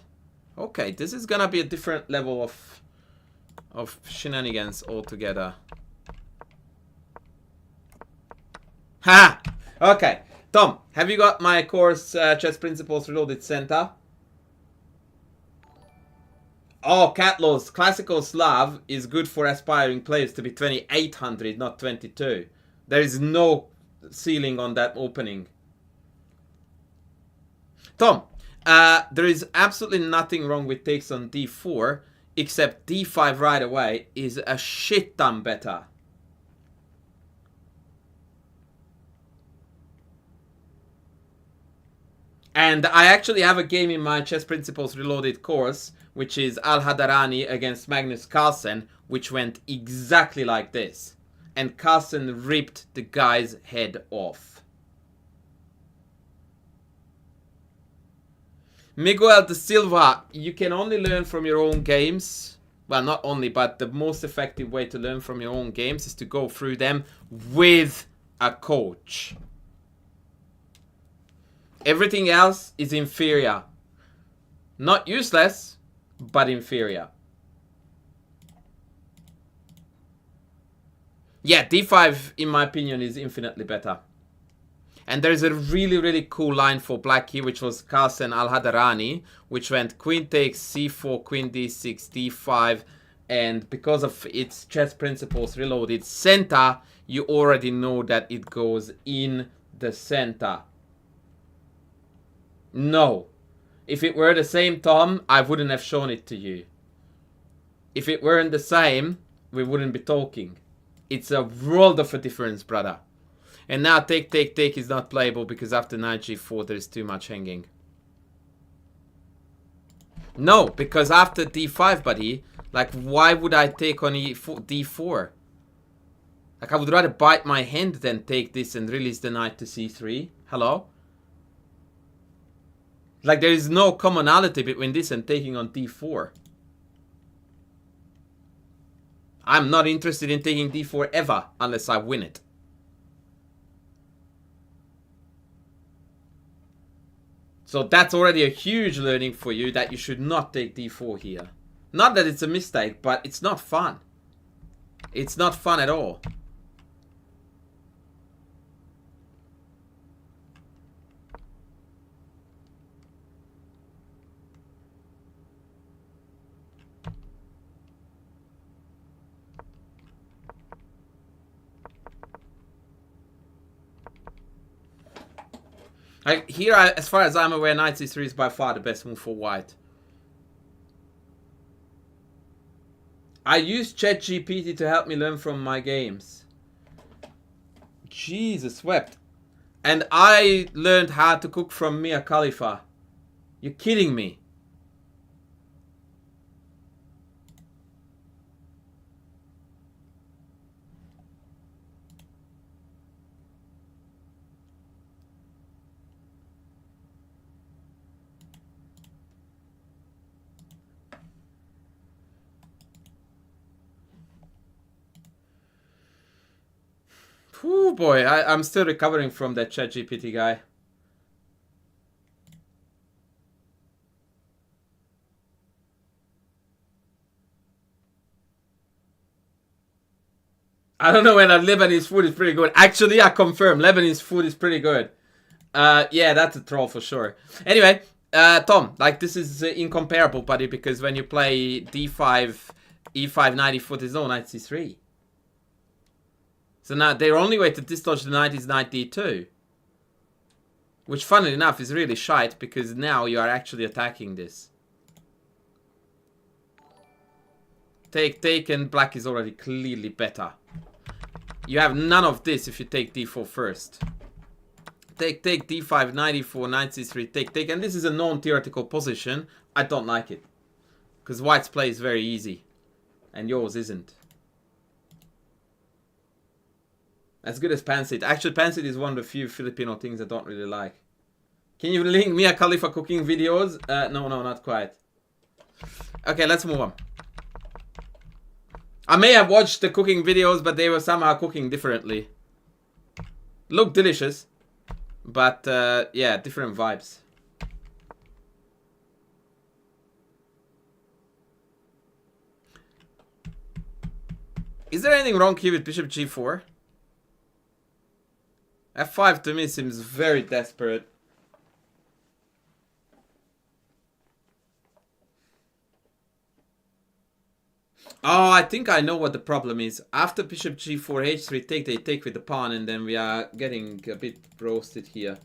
Okay, this is gonna be a different level of shenanigans altogether. Ha! Okay, Tom, have you got my course Chess Principles Reloaded Center? Oh, Catlaws, Classical Slav is good for aspiring players to be 2800, not 22. There is no ceiling on that opening. Tom, there is absolutely nothing wrong with takes on d4, except d5 right away is a shit ton better. And I actually have a game in my Chess Principles Reloaded course, which is Al-Hadarani against Magnus Carlsen, which went exactly like this. And Carlsen ripped the guy's head off. Miguel de Silva, you can only learn from your own games. Well, not only, but the most effective way to learn from your own games is to go through them with a coach. Everything else is inferior. Not useless, but inferior. Yeah, d5, in my opinion, is infinitely better. And there's a really, really cool line for black here, which was Carlsen Al-Hadarani, which went queen takes, c4, queen d6, d5. And because of its Chess Principles Reloaded center, you already know that it goes in the center. No. If it were the same, Tom, I wouldn't have shown it to you. If it weren't the same, we wouldn't be talking. It's a world of a difference, brother. And now take is not playable because after knight g4 there is too much hanging. No, because after d5, buddy, like why would I take on d4? Like I would rather bite my hand than take this and release the knight to c3. Hello? Like there is no commonality between this and taking on d4. I'm not interested in taking d4 ever unless I win it. So that's already a huge learning for you, that you should not take d4 here. Not that it's a mistake, but it's not fun. It's not fun at all. Here, as far as I'm aware, knight c3 is by far the best move for white. I use ChatGPT to help me learn from my games. Jesus wept. And I learned how to cook from Mia Khalifa. You're kidding me. Whew, boy, I'm still recovering from that ChatGPT guy. I don't know whether Lebanese food is pretty good. Actually, I confirm Lebanese food is pretty good. Yeah, that's a troll for sure. Anyway, Tom, like, this is incomparable, buddy, because when you play d5, e5, knight e4, there's no knight c3. So now their only way to dislodge the knight is knight d2. Which, funnily enough, is really shite, because now you are actually attacking this. Take, and black is already clearly better. You have none of this if you take d4 first. Take, d5, knight e4, knight c3, take. And this is a non-theoretical position. I don't like it. Because white's play is very easy. And yours isn't. As good as pancit. Actually, pancit is one of the few Filipino things I don't really like. Can you link Mia Khalifa cooking videos? No, not quite. Okay, let's move on. I may have watched the cooking videos, but they were somehow cooking differently. Look delicious. But, yeah, different vibes. Is there anything wrong here with bishop g4? f5 to me seems very desperate. Oh, I think I know what the problem is. After bishop g4, h3, take, they take with the pawn, and then we are getting a bit roasted here.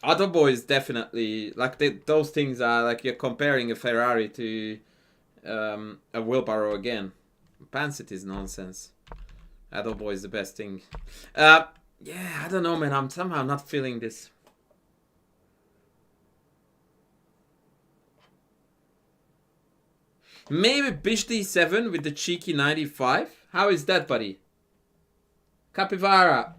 Adobo is definitely, like, those things are like you're comparing a Ferrari to a wheelbarrow again. Pancit is nonsense. Adobo is the best thing. Yeah, I don't know, man. I'm somehow not feeling this. Maybe bishop d7 with the cheeky 95. How is that, buddy? Capivara.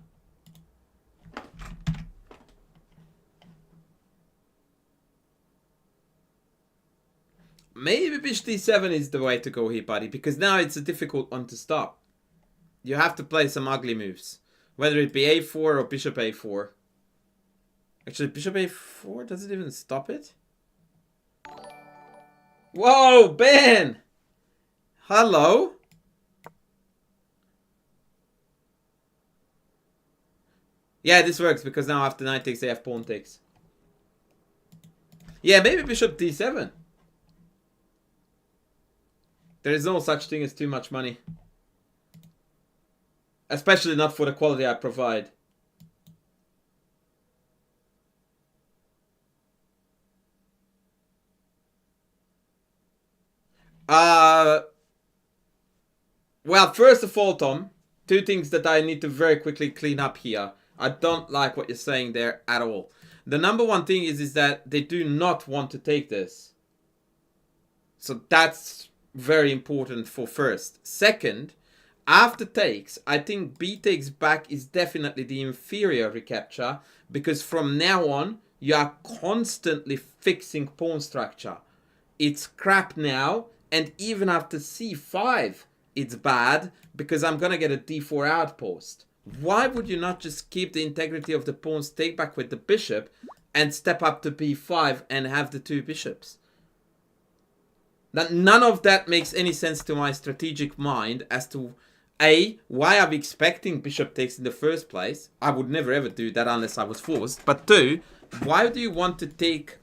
Maybe bishop d7 is the way to go here, buddy, because now it's a difficult one to stop. You have to play some ugly moves. Whether it be a4 or bishop a4. Actually, bishop a4, does it even stop it? Whoa, Ben! Hello? Yeah, this works because now after knight takes, they have pawn takes. Yeah, maybe bishop d7. There is no such thing as too much money. Especially not for the quality I provide. Well, first of all, Tom, two things that I need to very quickly clean up here. I don't like what you're saying there at all. The number one thing is that they do not want to take this. So that's very important for first. Second, after takes, I think b takes back is definitely the inferior recapture, because from now on, You are constantly fixing pawn structure. It's crap now, and even after c5, it's bad because I'm gonna get a d4 outpost. Why would you not just keep the integrity of the pawn's take back with the bishop and step up to b5 and have the two bishops? None of that makes any sense to my strategic mind as to A, why are we expecting bishop takes in the first place? I would never ever do that unless I was forced. But 2, why do you want to take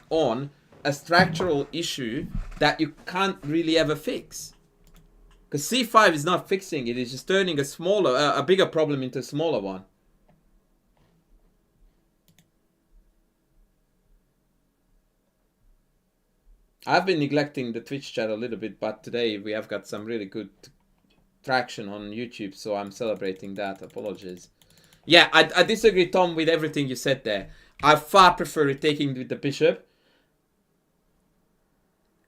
on a structural issue that you can't really ever fix? Because c5 is not fixing it, it's just turning a bigger problem into a smaller one. I've been neglecting the Twitch chat a little bit, but today we have got some really good traction on YouTube, so I'm celebrating that. Apologies. Yeah, I disagree, Tom, with everything you said there. I far prefer it taking with the bishop.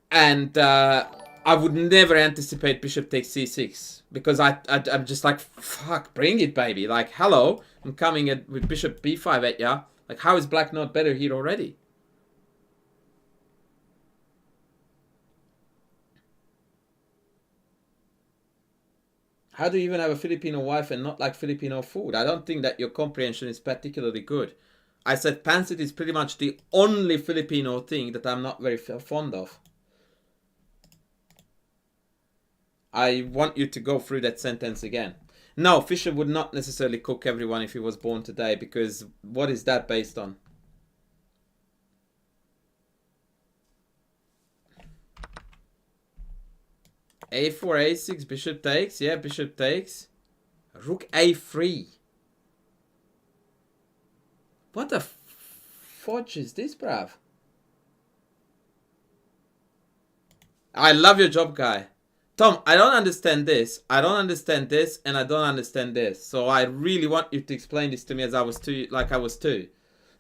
And I would never anticipate bishop takes c6. Because I'm just like, fuck, bring it, baby. Like, hello, I'm coming with bishop b5 at ya. Like, how is black not better here already? How do you even have a Filipino wife and not like Filipino food? I don't think that your comprehension is particularly good. I said pancit is pretty much the only Filipino thing that I'm not very fond of. I want you to go through that sentence again. No, Fisher would not necessarily cook everyone if he was born today, because what is that based on? a4, a6, bishop takes. Yeah, bishop takes. Rook a3. What the fudge is this, bruv? I love your job, guy. Tom, I don't understand this. I don't understand this, and I don't understand this. So I really want you to explain this to me as I was two.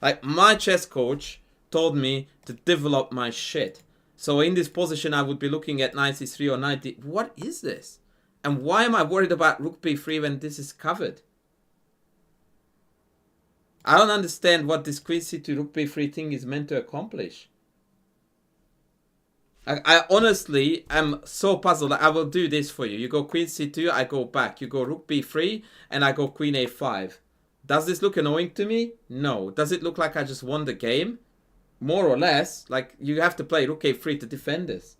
Like my chess coach told me to develop my shit. So in this position, I would be looking at knight c3 or knight d. What is this? And why am I worried about rook b3 when this is covered? I don't understand what this queen c2 rook b3 thing is meant to accomplish. I honestly am so puzzled. I will do this for you. You go queen c2, I go back. You go rook b3, and I go queen a5. Does this look annoying to me? No. Does it look like I just won the game? More or less. Like, you have to play rook a3 to defend this.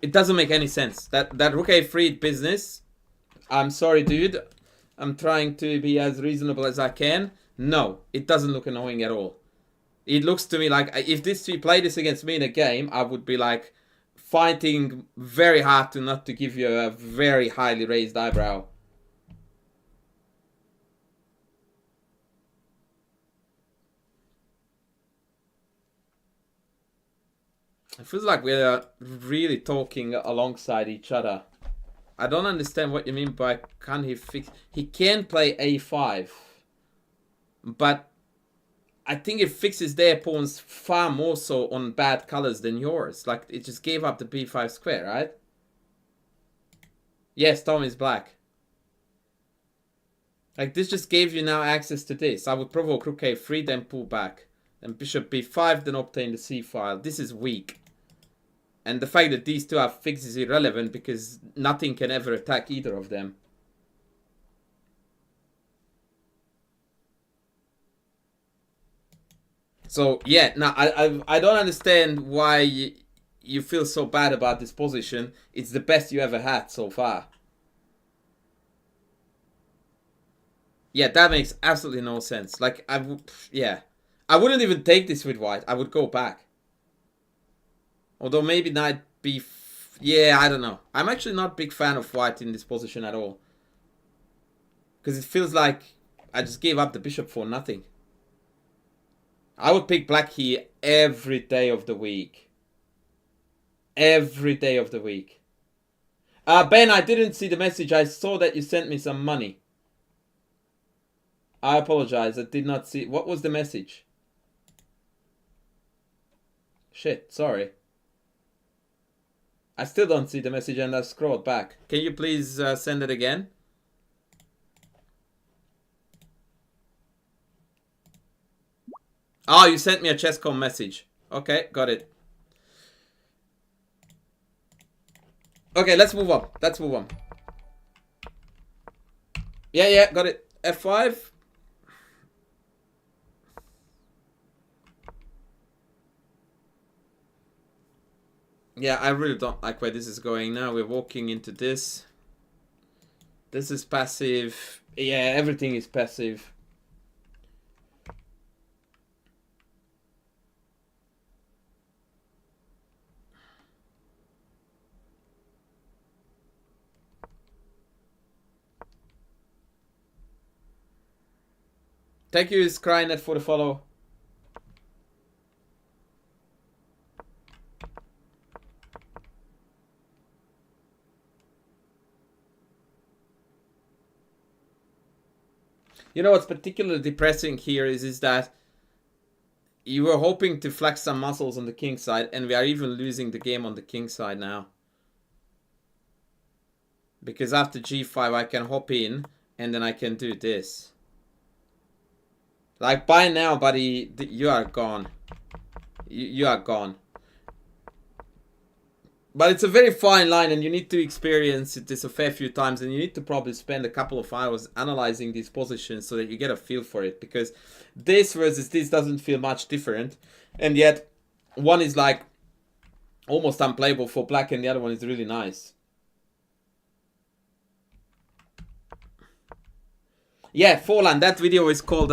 It doesn't make any sense. That rook a3 business, I'm sorry, dude. I'm trying to be as reasonable as I can. No, it doesn't look annoying at all. It looks to me like if you play this against me in a game, I would be like fighting very hard to not to give you a very highly raised eyebrow. It feels like we're really talking alongside each other. I don't understand what you mean by can he fix... He can play a5. But I think it fixes their pawns far more so on bad colors than yours. Like, it just gave up the b5 square, right? Yes, Tom is black. Like, this just gave you now access to this. I would provoke rook a3, then pull back. Then bishop b5, then obtain the c file. This is weak. And the fact that these two are fixed is irrelevant because nothing can ever attack either of them. So, yeah, now I don't understand why you feel so bad about this position. It's the best you ever had so far. Yeah, that makes absolutely no sense. Like, I wouldn't even take this with white. I would go back. Although maybe knight b... Yeah, I don't know. I'm actually not a big fan of white in this position at all. Because it feels like I just gave up the bishop for nothing. I would pick black here every day of the week. Every day of the week. Ben, I didn't see the message. I saw that you sent me some money. I apologize. I did not see... What was the message? Shit, sorry. I still don't see the message and I scrolled back. Can you please send it again? Oh, you sent me a ChessCom message. Okay, got it. Okay, let's move on. Let's move on. Yeah, got it. F5. Yeah, I really don't like where this is going now. We're walking into this. This is passive. Yeah, everything is passive. Thank you, Skynet, for the follow. You know what's particularly depressing here is that you were hoping to flex some muscles on the king side, and we are even losing the game on the king side now. Because after g5 I can hop in, and then I can do this. Like, by now, buddy, you are gone. You are gone. But it's a very fine line, and you need to experience this a fair few times, and you need to probably spend a couple of hours analyzing these positions so that you get a feel for it. Because this versus this doesn't feel much different, and yet one is like almost unplayable for black, and the other one is really nice. Yeah, Forlan, that video is called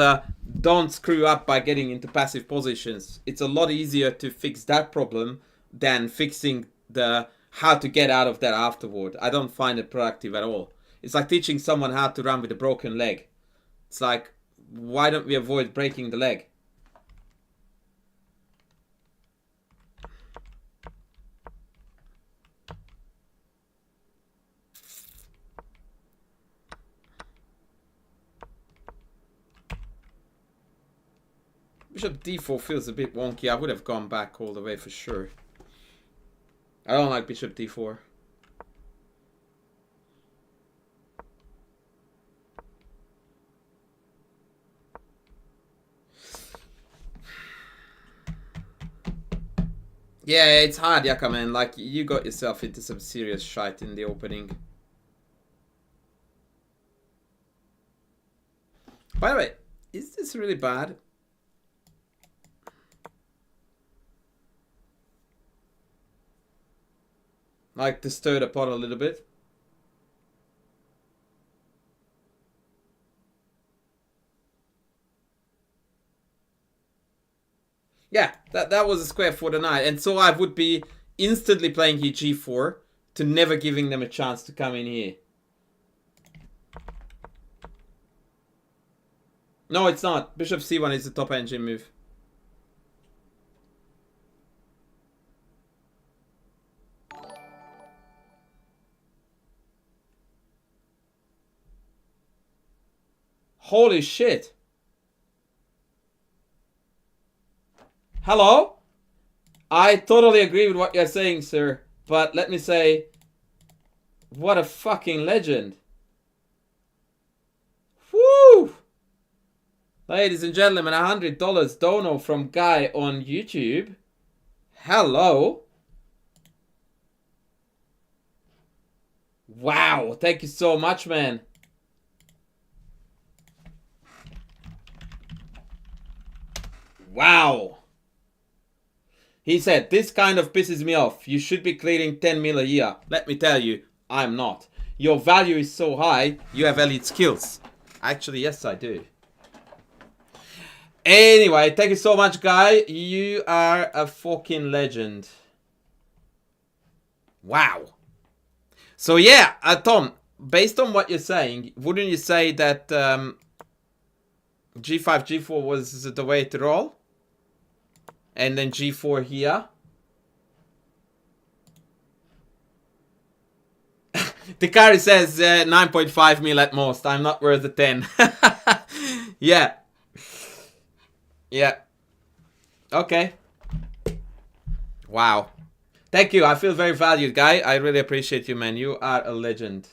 Don't Screw Up by Getting into Passive Positions. It's a lot easier to fix that problem than fixing the how to get out of that afterward. I don't find it productive at all. It's like teaching someone how to run with a broken leg. It's like, why don't we avoid breaking the leg? Bishop d4 feels a bit wonky. I would have gone back all the way for sure. I don't like bishop d4. Yeah, it's hard, Yaka, man. Like, you got yourself into some serious shite in the opening. By the way, is this really bad? Like to stir the pot a little bit. Yeah, that was a square for the knight. And so I would be instantly playing here g4 to never giving them a chance to come in here. No, it's not. Bishop c1 is the top engine move. Holy shit. Hello? I totally agree with what you're saying, sir. But let me say, what a fucking legend. Woo! Ladies and gentlemen, $100 dono from Guy on YouTube. Hello. Wow, thank you so much, man. Wow. He said, this kind of pisses me off. You should be clearing 10 mil a year. Let me tell you, I'm not. Your value is so high, you have elite skills. Actually, yes, I do. Anyway, thank you so much, Guy. You are a fucking legend. Wow. So yeah, Tom, based on what you're saying, wouldn't you say that g5, g4 was the way to roll? And then g4 here. Tikari says 9.5 mil at most. I'm not worth the 10. Yeah. Yeah. Okay. Wow. Thank you. I feel very valued, guy. I really appreciate you, man. You are a legend.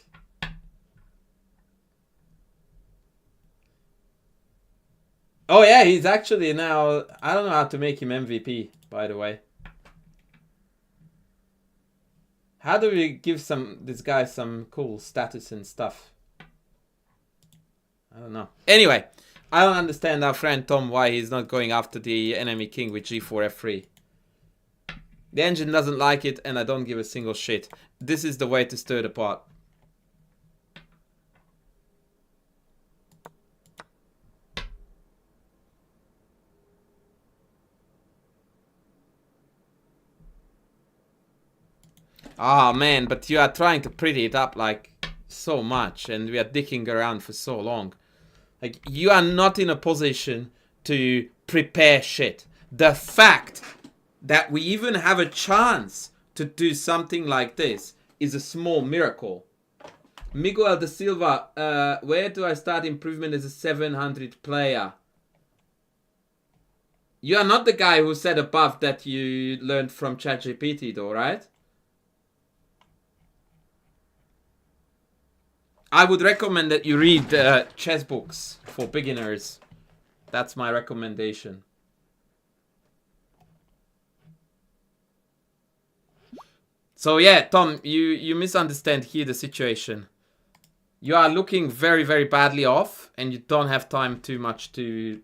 Oh, yeah. He's actually now... I don't know how to make him MVP, by the way. How do we give this guy some cool status and stuff? I don't know. Anyway, I don't understand our friend Tom why he's not going after the enemy king with g4 f3. The engine doesn't like it, and I don't give a single shit. This is the way to stir the pot. Ah, man, but you are trying to pretty it up like so much, and we are dicking around for so long. Like, you are not in a position to prepare shit. The fact that we even have a chance to do something like this is a small miracle. Miguel da Silva, where do I start improvement as a 700 player? You are not the guy who said above that you learned from ChatGPT though, right? I would recommend that you read chess books for beginners. That's my recommendation. So yeah, Tom, you misunderstand here the situation. You are looking very, very badly off, and you don't have time too much to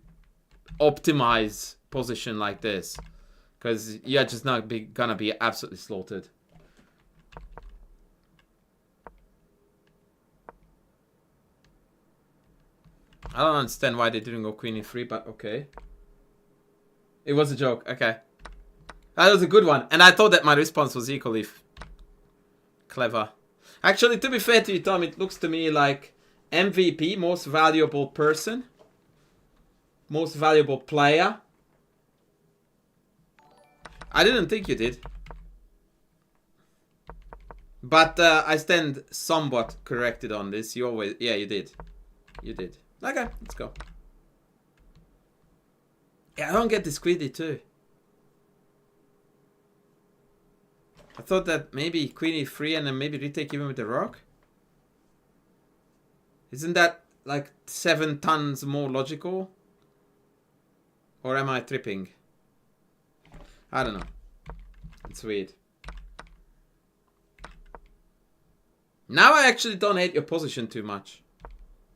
optimize position like this, because you're just not gonna be absolutely slaughtered. I don't understand why they didn't go queen e3, but okay. It was a joke, okay. That was a good one, and I thought that my response was equally clever. Actually, to be fair to you, Tom, it looks to me like MVP, most valuable person, most valuable player. I didn't think you did. But I stand somewhat corrected on this. You always... Yeah, you did. You did. Okay, let's go. Yeah, I don't get this greedy too. I thought that maybe queen e3 and then maybe retake even with the rook. Isn't that like 7 tons more logical? Or am I tripping? I don't know. It's weird. Now I actually don't hate your position too much.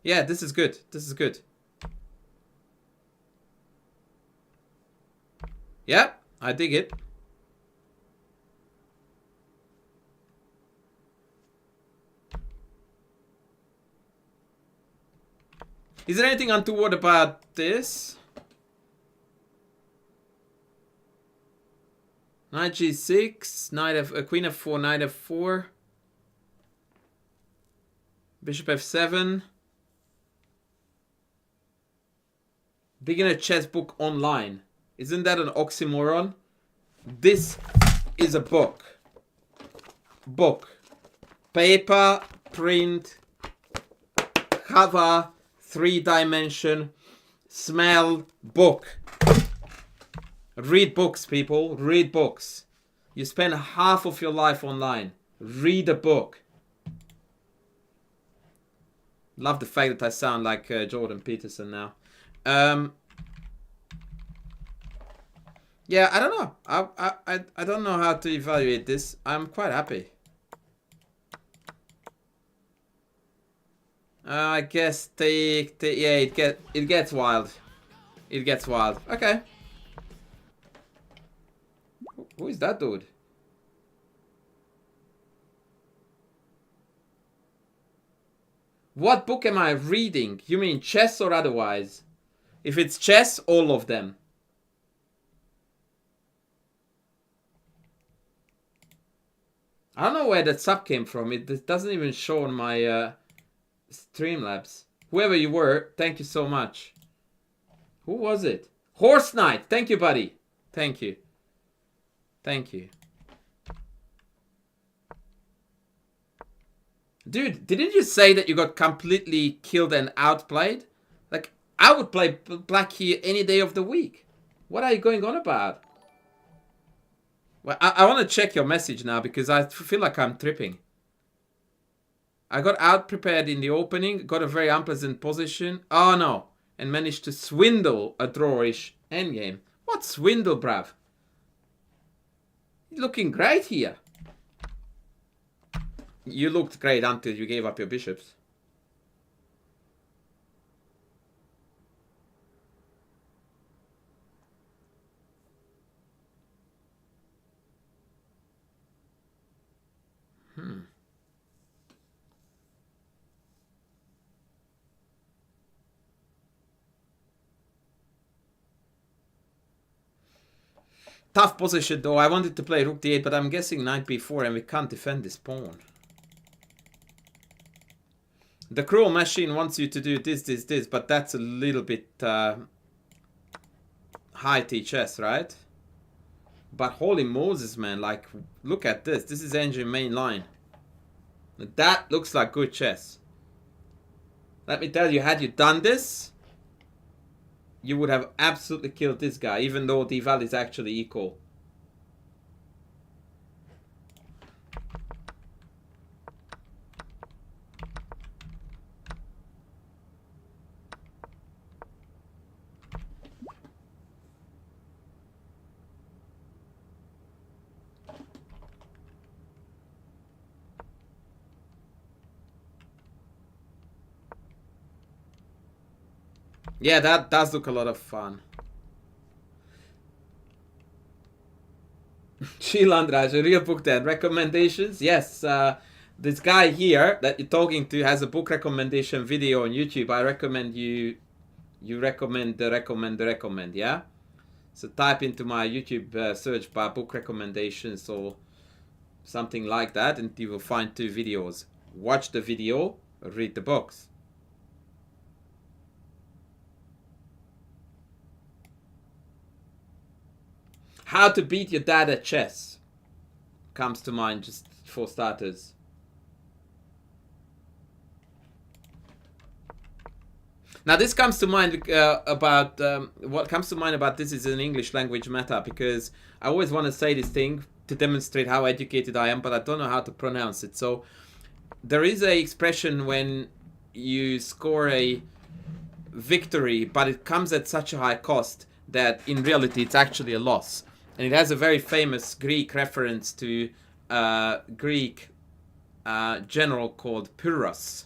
Yeah, this is good. This is good. Yeah, I dig it. Is there anything untoward about this? Knight g6, queen f4, knight f4, bishop f7. Beginner chess book online. Isn't that an oxymoron? This is a book. Book. Paper, print, cover, 3-dimension, smell, book. Read books, people. Read books. You spend half of your life online. Read a book. Love the fact that I sound like Jordan Peterson now. Yeah, I don't know. I don't know how to evaluate this. I'm quite happy. I guess yeah, it gets wild. It gets wild. Okay. Who is that dude? What book am I reading? You mean chess or otherwise? If it's chess, all of them. I don't know where that sub came from. It doesn't even show on my Streamlabs. Whoever you were, thank you so much. Who was it? Horse Knight. Thank you, buddy. Thank you. Thank you. Dude, didn't you say that you got completely killed and outplayed? Like, I would play black here any day of the week. What are you going on about? Well, I want to check your message now because I feel like I'm tripping. I got out-prepared in the opening, got a very unpleasant position. Oh no. And managed to swindle a drawish endgame. What swindle, bruv? You're looking great here. You looked great until you gave up your bishops. Tough position though. I wanted to play rook d8, but I'm guessing knight b4 and we can't defend this pawn. The cruel machine wants you to do this, but that's a little bit high T chess, right? But holy Moses, man, like, look at this. This is engine main line. That looks like good chess. Let me tell you, had you done this, you would have absolutely killed this guy, even though the value is actually equal. Yeah, that does look a lot of fun. ChessCoachAndras, a real book then. Recommendations? Yes, this guy here that you're talking to has a book recommendation video on YouTube. I recommend you recommend the recommend, yeah? So type into my YouTube search bar book recommendations or something like that and you will find 2 videos. Watch the video, read the books. How to beat your dad at chess comes to mind just for starters. Now this comes to mind about what comes to mind about this is an English language matter because I always want to say this thing to demonstrate how educated I am, but I don't know how to pronounce it. So there is a expression when you score a victory, but it comes at such a high cost that in reality it's actually a loss. And it has a very famous Greek reference to a Greek general called Pyrrhus,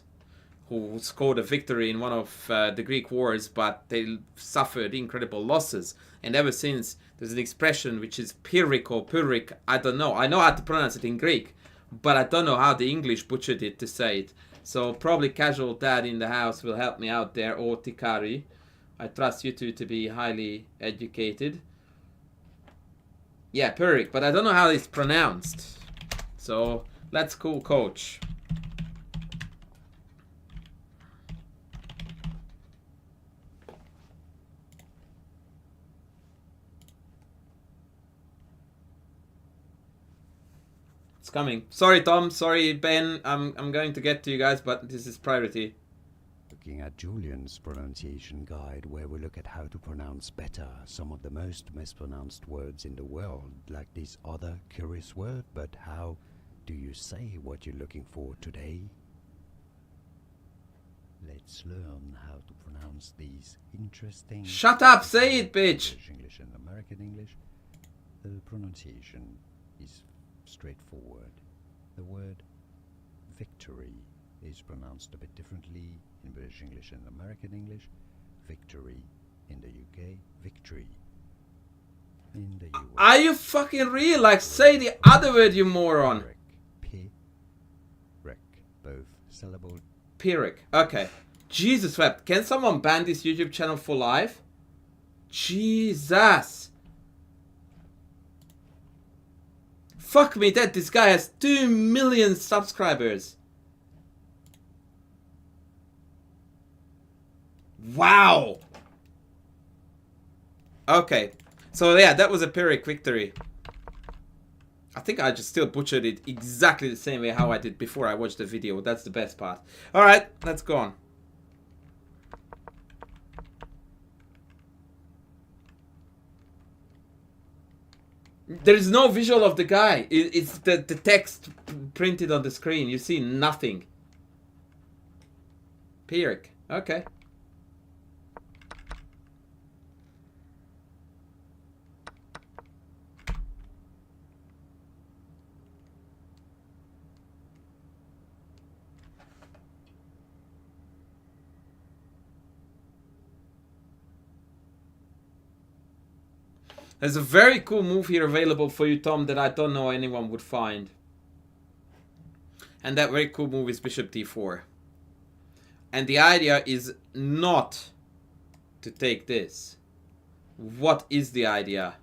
who scored a victory in one of the Greek wars, but they suffered incredible losses. And ever since, there's an expression which is Pyrrhic or Pyrrhic. I don't know. I know how to pronounce it in Greek, but I don't know how the English butchered it to say it. So probably casual dad in the house will help me out there, or Tikari. I trust you two to be highly educated. Yeah, Pyrrhic, but I don't know how it's pronounced. So let's call coach. It's coming. Sorry, Tom. Sorry, Ben. I'm going to get to you guys, but this is priority. Looking at Julian's pronunciation guide, where we look at how to pronounce better some of the most mispronounced words in the world, like this other curious word, but how do you say what you're looking for today? Let's learn how to pronounce these interesting... Shut up! Say it, bitch! English and American English. The pronunciation is straightforward. The word victory is pronounced a bit differently in British English and American English. Victory in the UK, victory in the US. Are you fucking real? Like, say the other word, you moron. Pyrrhic, both syllable. Pyrrhic. Okay. Jesus wept. Can someone ban this YouTube channel for life? Jesus. Fuck me dead. This guy has 2 million subscribers. Wow. Okay. So yeah, that was a Pyrrhic victory. I think I just still butchered it exactly the same way how I did before I watched the video. That's the best part. Alright, let's go on. There is no visual of the guy. It's the text printed on the screen. You see nothing. Pyrrhic. Okay. There's a very cool move here available for you, Tom, that I don't know anyone would find. And that very cool move is Bishop d4. And the idea is not to take this. What is the idea?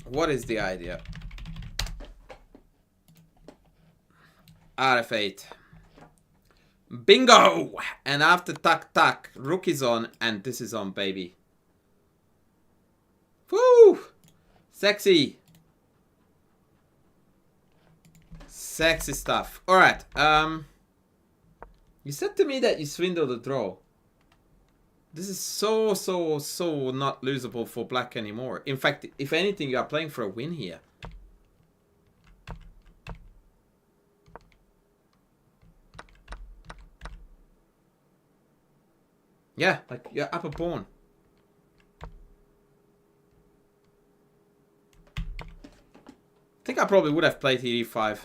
What is the idea? RF8. Bingo! And after tuck tuck, rook is on, and this is on, baby. Woo! Sexy. Sexy stuff. Alright, you said to me that you swindled the draw. This is so not losable for black anymore. In fact, if anything, you are playing for a win here. Yeah, like you're up a pawn. I think I probably would have played here e5.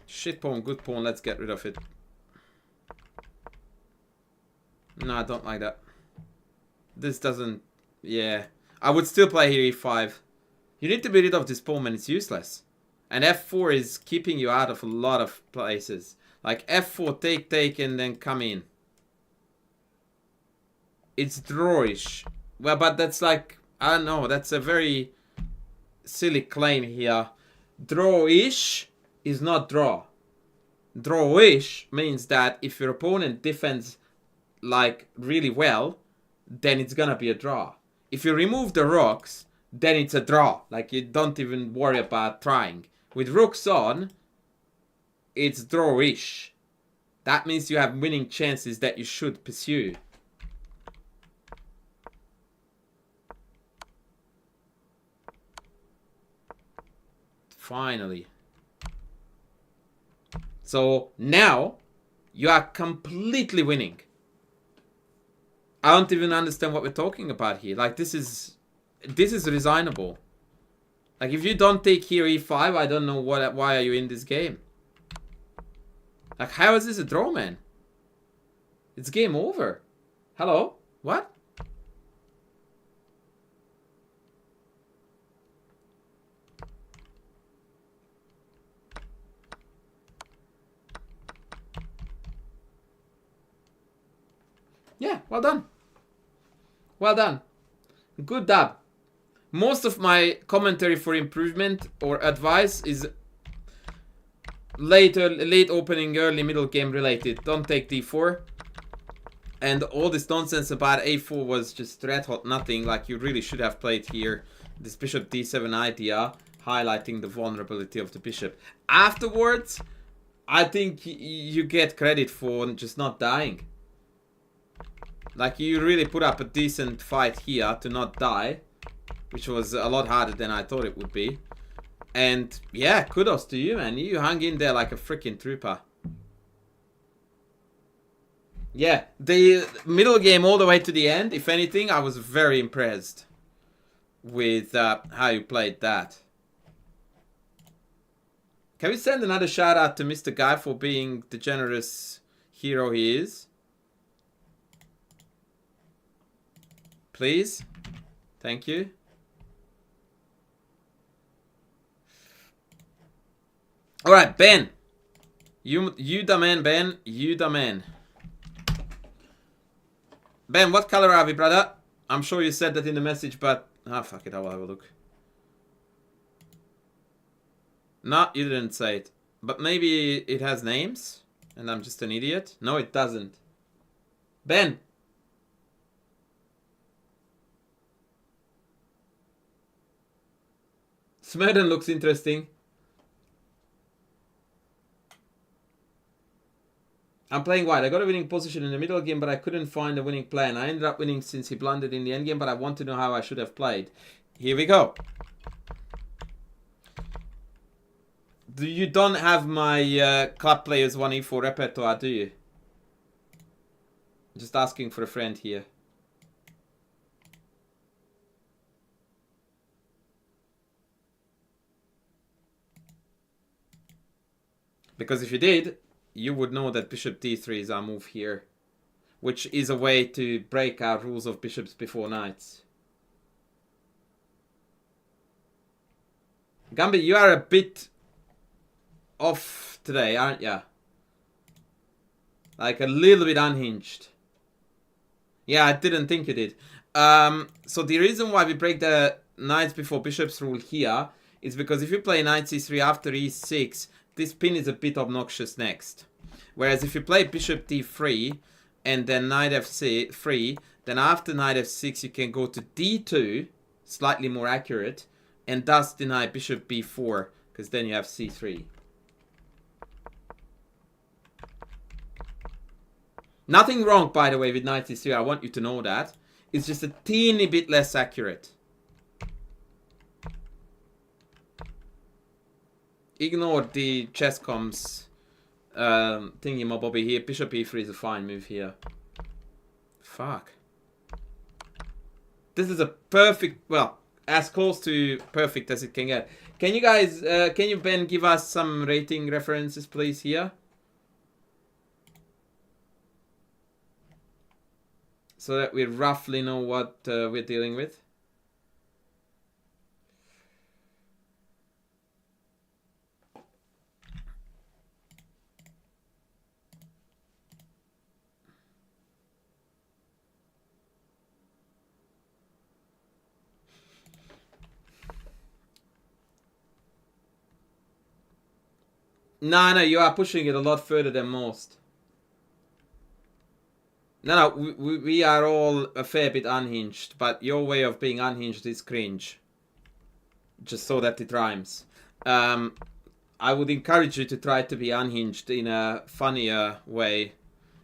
Shit pawn, good pawn, let's get rid of it. No, I don't like that. This doesn't... Yeah. I would still play here e5. You need to be rid of this pawn when it's useless. And f4 is keeping you out of a lot of places. Like f4, take, and then come in. It's drawish. Well, but that's like... I don't know. That's a very silly claim here. Drawish is not draw. Drawish means that if your opponent defends like really well, then it's gonna be a draw. If you remove the rooks, then it's a draw. Like you don't even worry about trying. With rooks on, it's drawish. That means you have winning chances that you should pursue. Finally. So now you are completely winning. I don't even understand what we're talking about here. Like this is resignable. Like if you don't take here e5, I don't know why are you in this game. Like how is this a draw, man? It's game over. Hello? What? Yeah, well done. Well done. Good dub. Most of my commentary for improvement or advice is late opening, early middle game related. Don't take d4. And all this nonsense about a4 was just red hot nothing. Like you really should have played here this bishop d7 idea, highlighting the vulnerability of the bishop. Afterwards, I think you get credit for just not dying. Like you really put up a decent fight here to not die, which was a lot harder than I thought it would be. And yeah, kudos to you, man. You hung in there like a freaking trooper. Yeah, the middle game all the way to the end, if anything, I was very impressed with how you played that. Can we send another shout out to Mr. Guy for being the generous hero he is? Please. Thank you. Alright, Ben. You the man, Ben. You the man. Ben, what color are we, brother? I'm sure you said that in the message, but... Ah, fuck it, I will have a look. No, you didn't say it. But maybe it has names, and I'm just an idiot? No, it doesn't. Ben! Smurden looks interesting. I'm playing white. I got a winning position in the middle game, but I couldn't find a winning plan. I ended up winning since he blundered in the endgame, but I want to know how I should have played. Here we go. You don't have my club players 1e4 repertoire, do you? Just asking for a friend here. Because if you did, you would know that bishop d3 is our move here, which is a way to break our rules of bishops before knights. Gambi, you are a bit off today, aren't ya? Like a little bit unhinged. Yeah, I didn't think you did. So the reason why we break the knights before bishops rule here is because if you play knight c3 after e6, this pin is a bit obnoxious next. Whereas if you play bishop d3 and then knight f3, then after knight f6 you can go to d2, slightly more accurate, and thus deny bishop b4, because then you have c3. Nothing wrong, by the way, with knight c3, I want you to know that. It's just a teeny bit less accurate. Ignore the chess.com's thingy-mobobby here. Bishop e3 is a fine move here. Fuck. This is a perfect, well, as close to perfect as it can get. Can you guys, can you, Ben, give us some rating references, please, here? So that we roughly know what we're dealing with. No, you are pushing it a lot further than most. No, we are all a fair bit unhinged, but your way of being unhinged is cringe. Just so that it rhymes. I would encourage you to try to be unhinged in a funnier way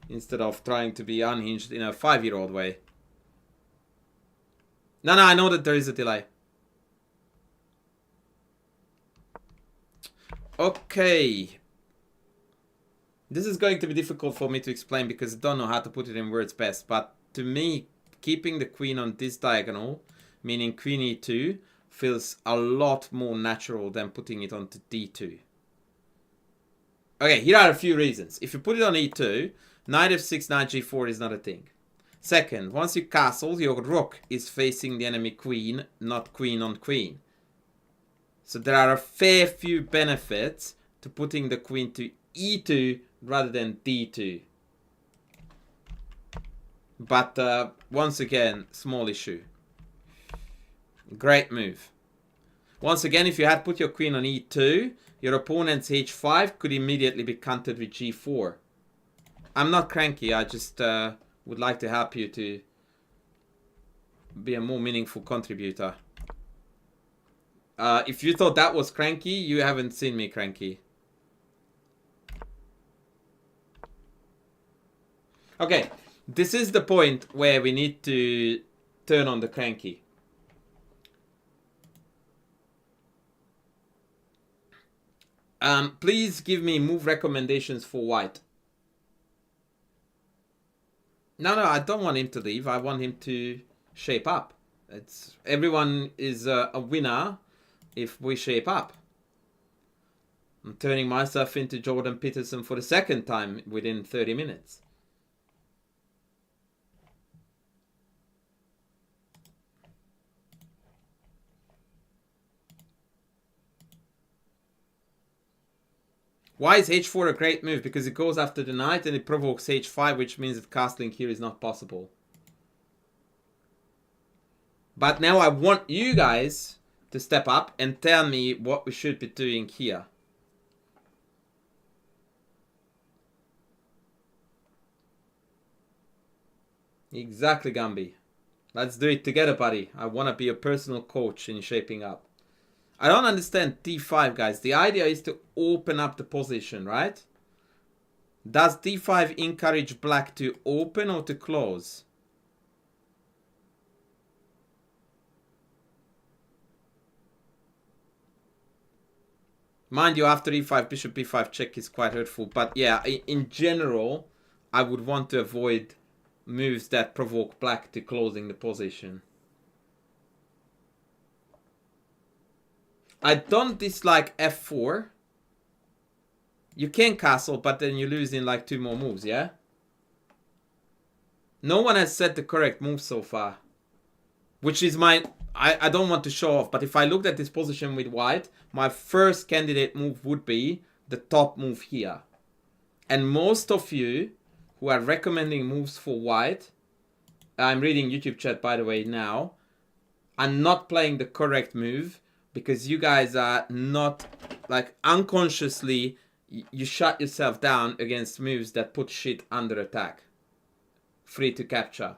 instead of trying to be unhinged in a 5-year-old way. No, I know that there is a delay. Okay. This is going to be difficult for me to explain because I don't know how to put it in words best. But to me, keeping the queen on this diagonal, meaning queen e2, feels a lot more natural than putting it onto d2. Okay, here are a few reasons. If you put it on e2, knight f6, knight g4 is not a thing. Second, once you castle, your rook is facing the enemy queen, not queen on queen. So there are a fair few benefits to putting the queen to e2 rather than d2. But once again, small issue. Great move. Once again, if you had put your queen on e2, your opponent's h5 could immediately be countered with g4. I'm not cranky, I just would like to help you to be a more meaningful contributor. If you thought that was cranky, you haven't seen me cranky. Okay, this is the point where we need to turn on the cranky. Please give me move recommendations for white. No, I don't want him to leave. I want him to shape up. Everyone is a winner if we shape up. I'm turning myself into Jordan Peterson for the second time within 30 minutes. Why is h4 a great move? Because it goes after the knight and it provokes h5, which means that castling here is not possible. But now I want you guys to step up and tell me what we should be doing here. Exactly, Gambi. Let's do it together, buddy. I want to be a personal coach in shaping up. I don't understand d5, guys. The idea is to open up the position, right? Does d5 encourage black to open or to close? Mind you, after e5, bishop b5 check is quite hurtful. But yeah, in general, I would want to avoid moves that provoke black to closing the position. I don't dislike f4. You can castle, but then you lose in like 2 more moves, yeah? No one has said the correct move so far. Which is my... I don't want to show off, but if I looked at this position with white, my first candidate move would be the top move here. And most of you who are recommending moves for white, I'm reading YouTube chat by the way now, are not playing the correct move because you guys are not, like, unconsciously, you shut yourself down against moves that put shit under attack. Free to capture.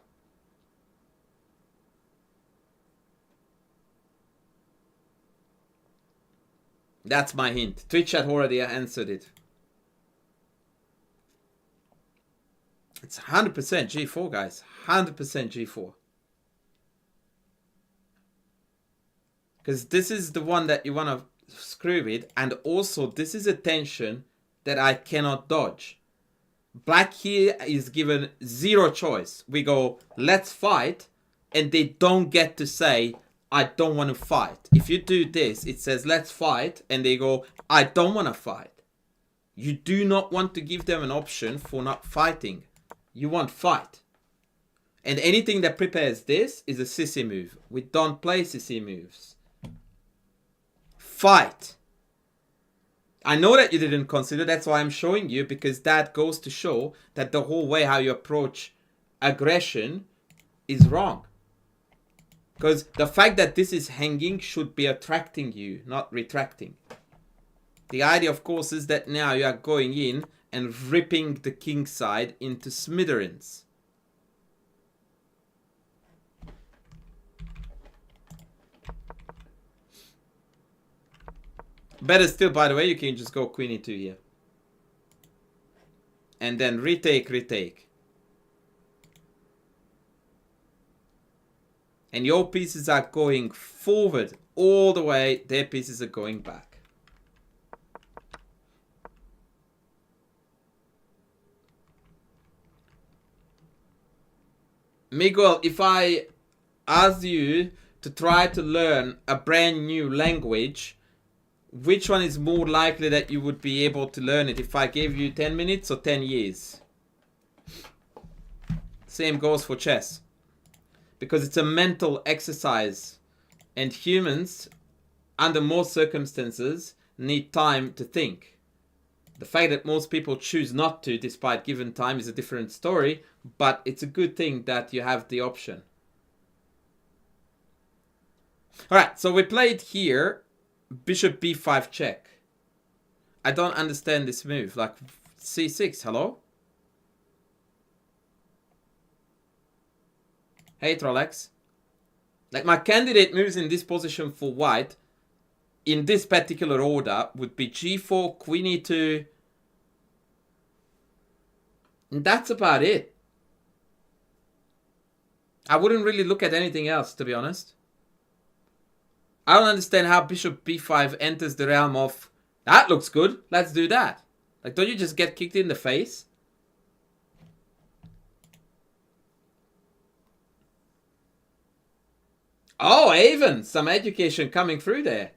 That's my hint. Twitch chat already answered it. It's 100% G4, guys. 100% G4. Because this is the one that you want to screw with. And also, this is a tension that I cannot dodge. Black here is given 0 choice. We go, let's fight. And they don't get to say, I don't want to fight. If you do this, it says, let's fight. And they go, I don't want to fight. You do not want to give them an option for not fighting. You want fight. And anything that prepares this is a sissy move. We don't play sissy moves. Fight. I know that you didn't consider. That's why I'm showing you. Because that goes to show that the whole way how you approach aggression is wrong. Because the fact that this is hanging should be attracting you, not retracting. The idea, of course, is that now you are going in and ripping the king side into smithereens. Better still, by the way, you can just go queen e2 here. And then retake, retake. And your pieces are going forward all the way. Their pieces are going back. Miguel, if I ask you to try to learn a brand new language, which one is more likely that you would be able to learn it? If I gave you 10 minutes or 10 years? Same goes for chess. Because it's a mental exercise. And humans, under most circumstances, need time to think. The fact that most people choose not to, despite given time, is a different story. But it's a good thing that you have the option. Alright, so we played here. Bishop b5 check. I don't understand this move. Like, c6, hello? Hey, Trolex. Like, my candidate moves in this position for white, in this particular order, would be g4, queen e2. And that's about it. I wouldn't really look at anything else, to be honest. I don't understand how bishop b5 enters the realm of, that looks good, let's do that. Like, don't you just get kicked in the face? Oh, Avon, some education coming through there.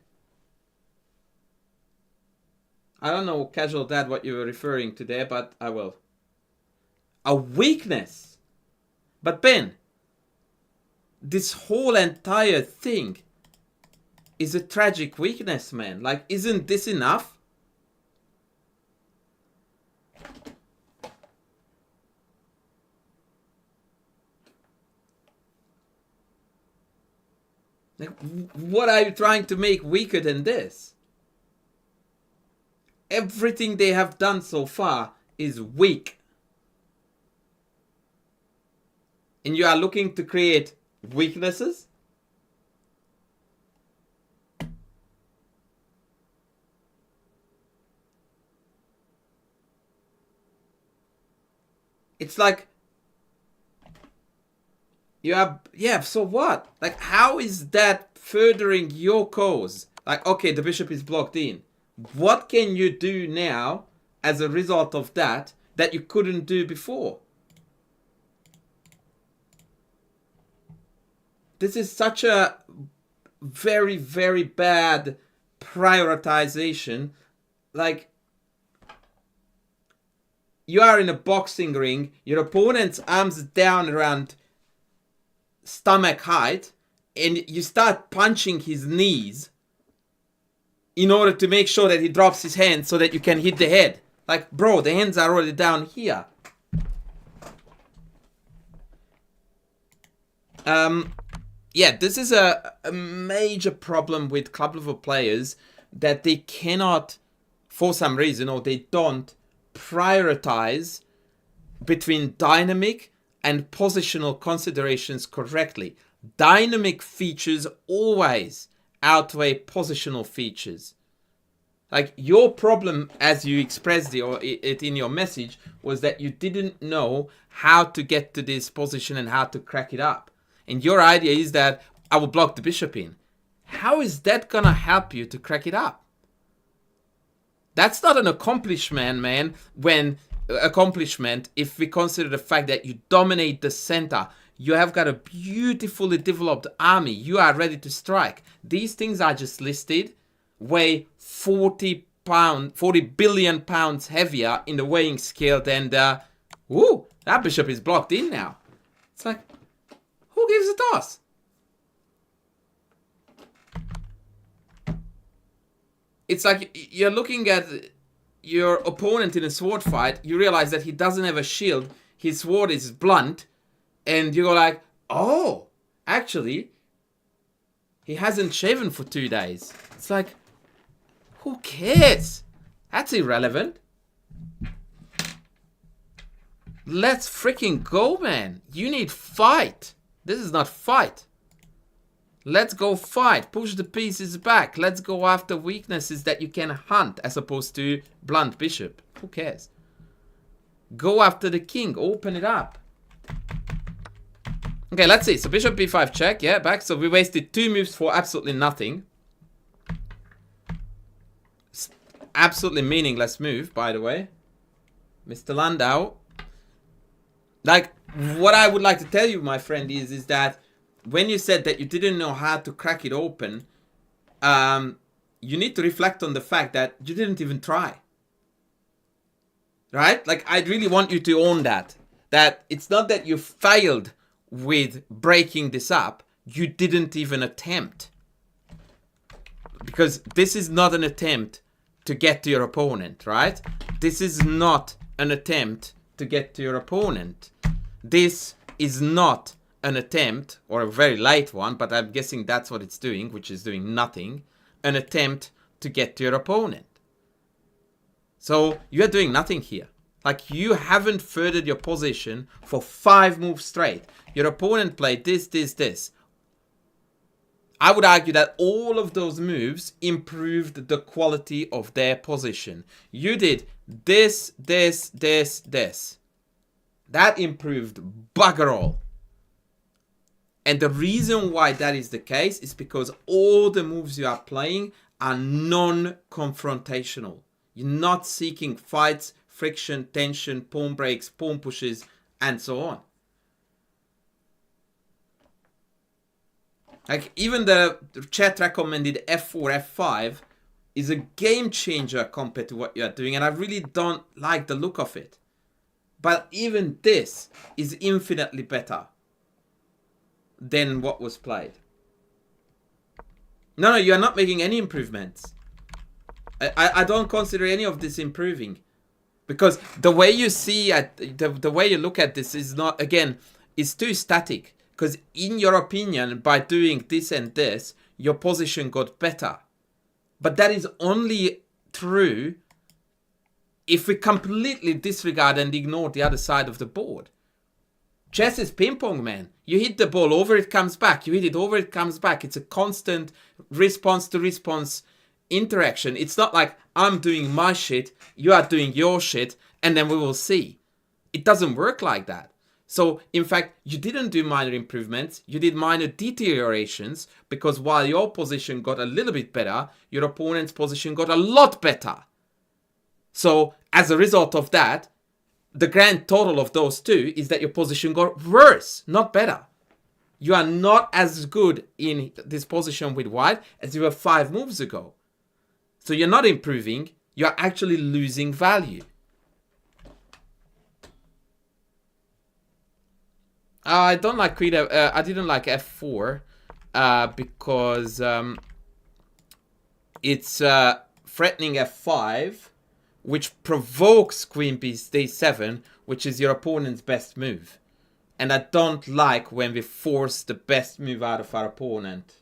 I don't know, casual dad, what you were referring to there, but I will. A weakness. But Ben, this whole entire thing is a tragic weakness, man. Like, isn't this enough? Like, what are you trying to make weaker than this? Everything they have done so far is weak. And you are looking to create weaknesses? It's like, you have, yeah, so what? Like, how is that furthering your cause? Like, okay, the bishop is blocked in. What can you do now as a result of that that you couldn't do before? This is such a very, very bad prioritization. Like, you are in a boxing ring, your opponent's arms down around stomach height, and you start punching his knees in order to make sure that he drops his hands so that you can hit the head. Like, bro, the hands are already down here. Yeah, this is a major problem with club level players, that they cannot, for some reason, or they don't prioritize between dynamic and positional considerations correctly. Dynamic features always outweigh positional features. Like, your problem, as you expressed it in your message, was that you didn't know how to get to this position and how to crack it up. And your idea is that I will block the bishop in. How is that gonna help you to crack it up? That's not an accomplishment, man, if we consider the fact that you dominate the center. You have got a beautifully developed army. You are ready to strike. These things are just listed, weigh 40 billion pounds heavier in the weighing scale than the... Ooh, that bishop is blocked in now. It's like, who gives a toss? It's like you're looking at your opponent in a sword fight. You realize that he doesn't have a shield. His sword is blunt. And you go like, oh, actually, he hasn't shaven for 2 days. It's like, who cares? That's irrelevant. Let's freaking go, man. You need fight. This is not fight. Let's go fight. Push the pieces back. Let's go after weaknesses that you can hunt as opposed to blunt bishop. Who cares? Go after the king. Open it up. Okay, let's see. So bishop b5 check. Yeah, back. So we wasted 2 moves for absolutely nothing. Absolutely meaningless move, by the way. Mr. Landau. Like, what I would like to tell you, my friend, is that when you said that you didn't know how to crack it open, you need to reflect on the fact that you didn't even try. Right? Like, I really want you to own that. That it's not that you failed with breaking this up, you didn't even attempt. Because this is not an attempt to get to your opponent, right? This is not an attempt to get to your opponent. This is not an attempt, or a very light one, but I'm guessing that's what it's doing, which is doing nothing, an attempt to get to your opponent. So you're doing nothing here. Like, you haven't furthered your position for 5 moves straight. Your opponent played this, this, this. I would argue that all of those moves improved the quality of their position. You did this, this, this, this. That improved bugger all. And the reason why that is the case is because all the moves you are playing are non-confrontational. You're not seeking fights, friction, tension, pawn breaks, pawn pushes, and so on. Like, even the chat recommended f4, f5 is a game changer compared to what you are doing, and I really don't like the look of it. But even this is infinitely better than what was played. No, you are not making any improvements. I don't consider any of this improving. Because the way you see at the way you look at this is not, again, it's too static. Because in your opinion, by doing this and this, your position got better. But that is only true if we completely disregard and ignore the other side of the board. Chess is ping pong, man. You hit the ball over, it comes back. You hit it over, it comes back. It's a constant response to response interaction. It's not like I'm doing my shit, you are doing your shit, and then we will see. It doesn't work like that. So, in fact, you didn't do minor improvements, you did minor deteriorations, because while your position got a little bit better, your opponent's position got a lot better. So, as a result of that, the grand total of those two is that your position got worse, not better. You are not as good in this position with white as you were 5 moves ago. So you're not improving, you're actually losing value. I don't like queen. I didn't like f4 because it's threatening f5, which provokes queen d7, which is your opponent's best move. And I don't like when we force the best move out of our opponent.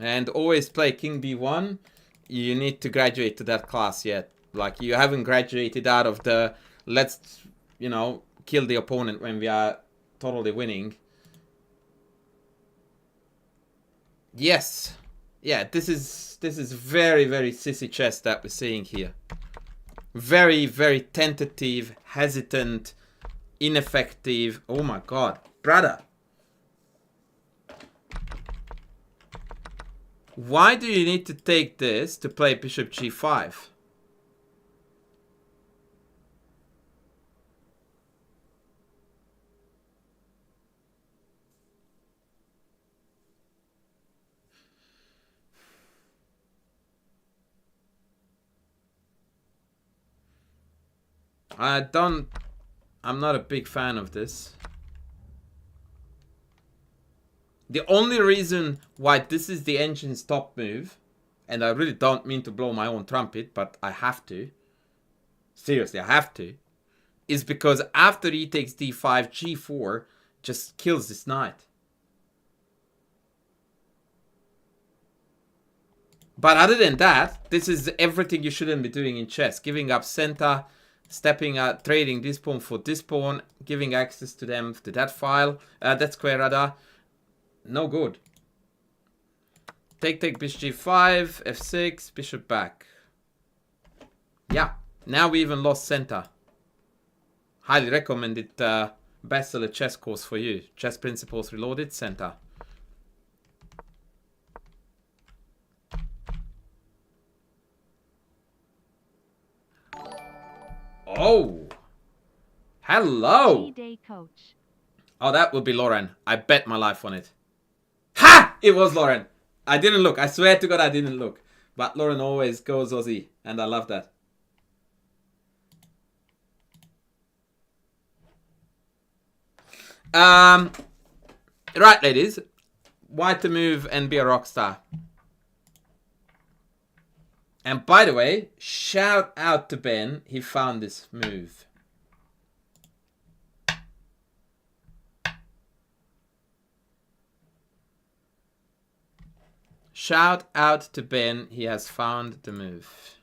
And always play king b1. You need to graduate to that class yet. Like, you haven't graduated out of the let's, you know, kill the opponent when we are totally winning. Yes. Yeah, this is very, very sissy chess that we're seeing here. Very, very tentative, hesitant, ineffective. Oh my god. Brother. Why do you need to take this to play bishop g5? I'm not a big fan of this. The only reason why this is the engine's top move, and I really don't mean to blow my own trumpet, but I have to. Seriously, I have to. Is because after e takes d5, g4 just kills this knight. But other than that, this is everything you shouldn't be doing in chess. Giving up center, stepping out, trading this pawn for this pawn, giving access to them to that file, that square rather. No good. Take, bishop g5, f6, bishop back. Yeah, now we even lost center. Highly recommended bestseller chess course for you. Chess Principles Reloaded, center. Oh! Hello! Day coach. Oh, that would be Lauren. I bet my life on it. Ha! It was Lauren. I didn't look. I swear to God I didn't look. But Lauren always goes Aussie. And I love that. Right, ladies. White to move and be a rock star. And by the way, shout out to Ben. He found this move. Shout out to Ben. He has found the move.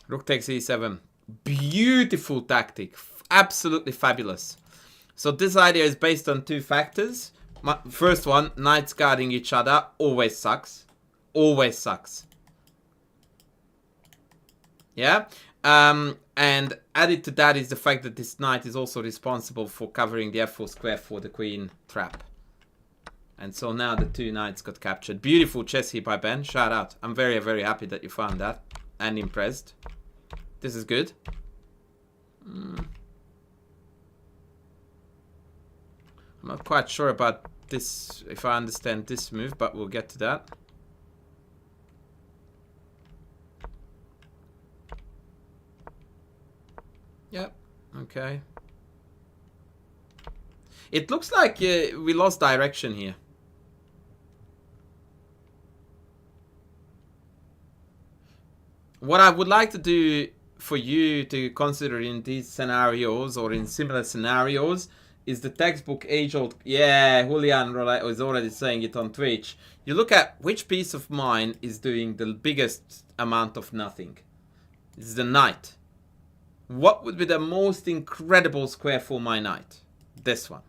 Rook takes e7. Beautiful tactic. Absolutely fabulous. So this idea is based on 2 factors. First one, knights guarding each other always sucks. Always sucks. Yeah? And added to that is the fact that this knight is also responsible for covering the f4 square for the queen trap. And so now the 2 knights got captured. Beautiful chess here by Ben. Shout out. I'm very, very happy that you found that. And impressed. This is good. I'm not quite sure about this, if I understand this move, but we'll get to that. Yep. Okay. It looks like we lost direction here. What I would like to do for you to consider in these scenarios or in similar scenarios is the textbook age-old. Yeah, Julian was already saying it on Twitch. You look at which piece of mine is doing the biggest amount of nothing. This is the knight. What would be the most incredible square for my knight? This one.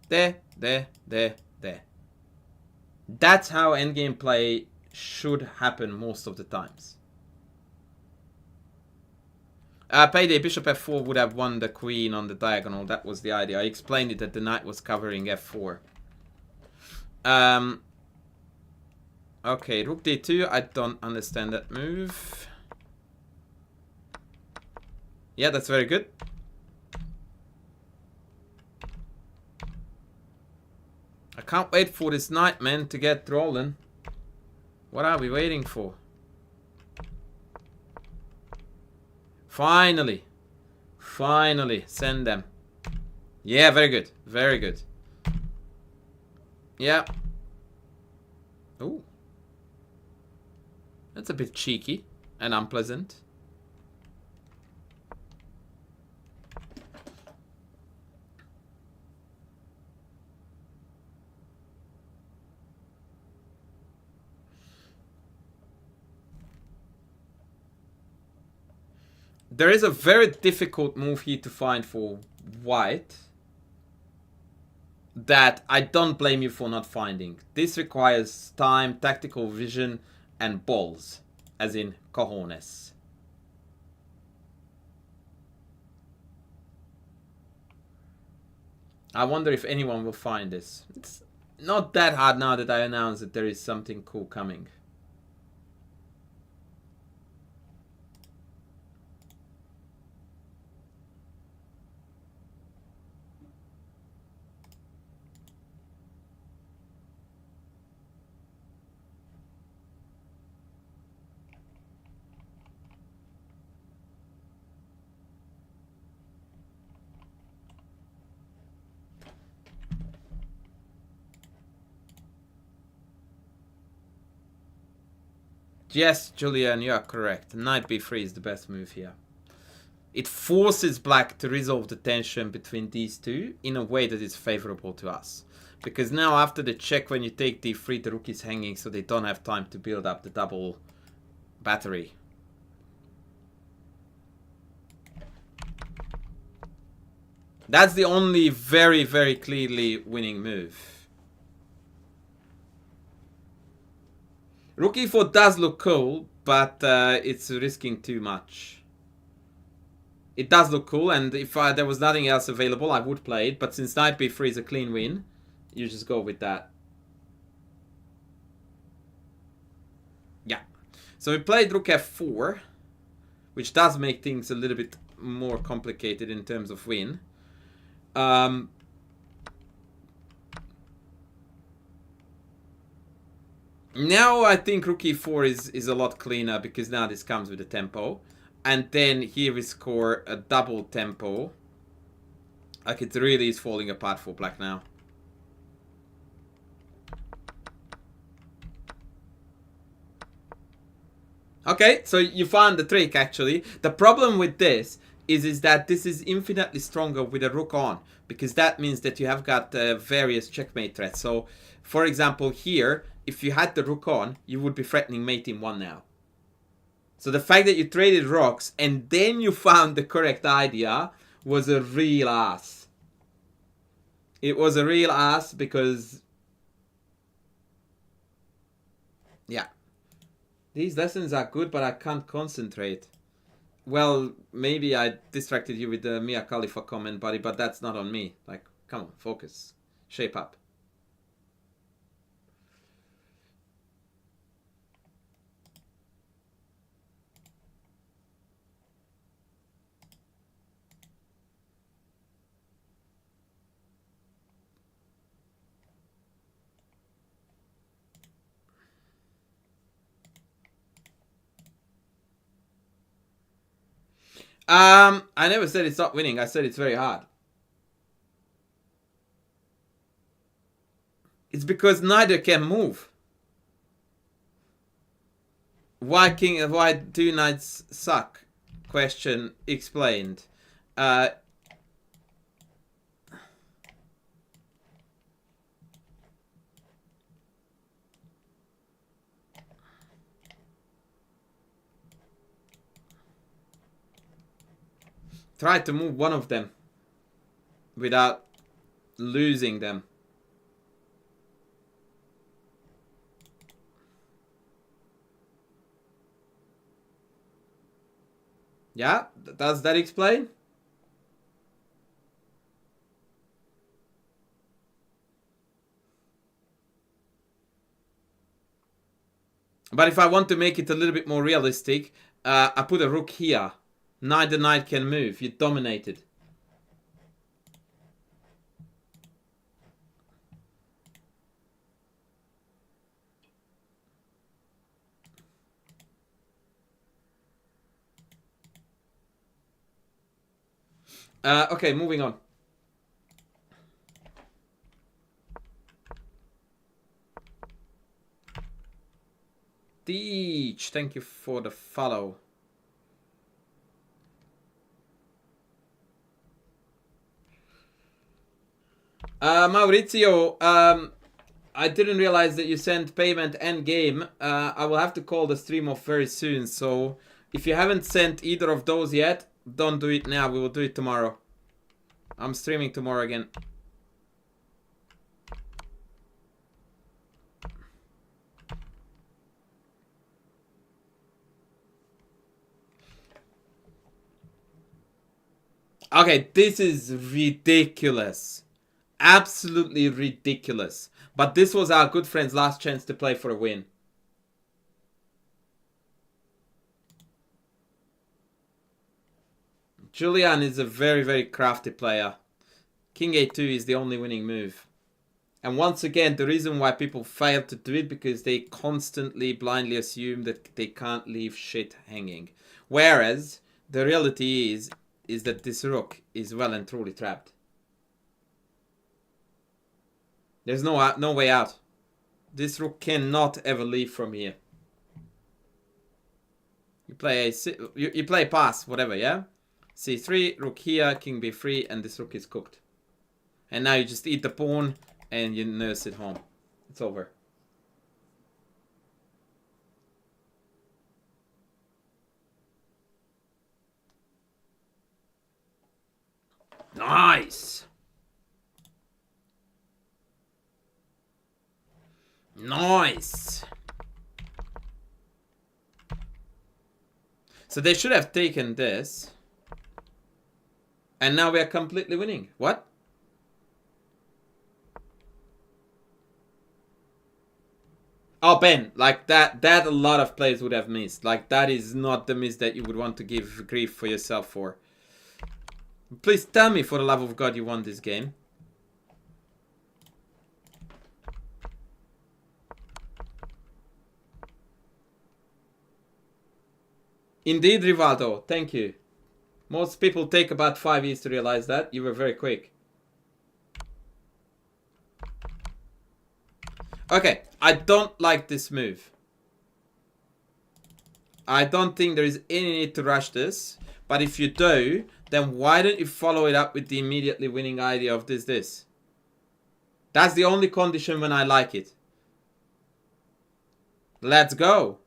There, there, there, there. That's how endgame play should happen most of the times. Payday, bishop f4 would have won the queen on the diagonal. That was the idea. I explained it that the knight was covering f4. Okay, rook d2. I don't understand that move. Yeah, that's very good. I can't wait for this knight, man, to get rolling. What are we waiting for? Finally. Finally. Send them. Yeah, very good. Very good. Yeah. Ooh. That's a bit cheeky and unpleasant. There is a very difficult move here to find for white that I don't blame you for not finding. This requires time, tactical vision, and balls, as in cojones. I wonder if anyone will find this. It's not that hard now that I announced that there is something cool coming. Yes, Julian, you are correct. Knight b3 is the best move here. It forces black to resolve the tension between these two in a way that is favorable to us. Because now after the check, when you take d3, the rook is hanging, so they don't have time to build up the double battery. That's the only very, very clearly winning move. Rook e4 does look cool, but it's risking too much. It does look cool, and if there was nothing else available, I would play it. But since knight b3 is a clean win, you just go with that. Yeah. So we played rook f4, which does make things a little bit more complicated in terms of win. Now I think rook e4 is a lot cleaner because now this comes with a tempo. And then here we score a double tempo. Like it really is falling apart for black now. Okay, so you found the trick actually. The problem with this is that this is infinitely stronger with a rook on. Because that means that you have got various checkmate threats. So, for example, here, if you had the rook on, you would be threatening mate in 1 now. So the fact that you traded rocks and then you found the correct idea was a real ass. It was a real ass because... yeah. These lessons are good, but I can't concentrate. Well, maybe I distracted you with the Mia Khalifa comment, buddy, but that's not on me. Like, come on, focus. shape up. I never said it's not winning. I said it's very hard. It's because neither can move. Why do knights suck? Question explained. Try to move one of them without losing them. Yeah, does that explain? But if I want to make it a little bit more realistic, I put a rook here. Neither knight can move. You dominated. Okay, moving on. Teach, thank you for the follow. Maurizio, I didn't realize that you sent payment end game. I will have to call the stream off very soon. So if you haven't sent either of those yet, don't do it now. We will do it tomorrow. I'm streaming tomorrow again. Okay, this is ridiculous. Absolutely ridiculous. But this was our good friend's last chance to play for a win. Julian is a very, very crafty player. King a2 is the only winning move. And once again, the reason why people fail to do it because they constantly blindly assume that they can't leave shit hanging. Whereas the reality is that this rook is well and truly trapped. There's no way out. This rook cannot ever leave from here. You play you play pass, whatever, yeah? c3, rook here, king b3, and this rook is cooked. And now you just eat the pawn and you nurse it home. It's over. Nice! Nice! So they should have taken this. And now we are completely winning. What? Oh, Ben, like that a lot of players would have missed. Like, that is not the miss that you would want to give grief for yourself for. Please tell me, for the love of God, you won this game. Indeed, Rivaldo, thank you. Most people take about 5 years to realize that. You were very quick. Okay, I don't like this move. I don't think there is any need to rush this. But if you do, then why don't you follow it up with the immediately winning idea of this? That's the only condition when I like it. Let's go.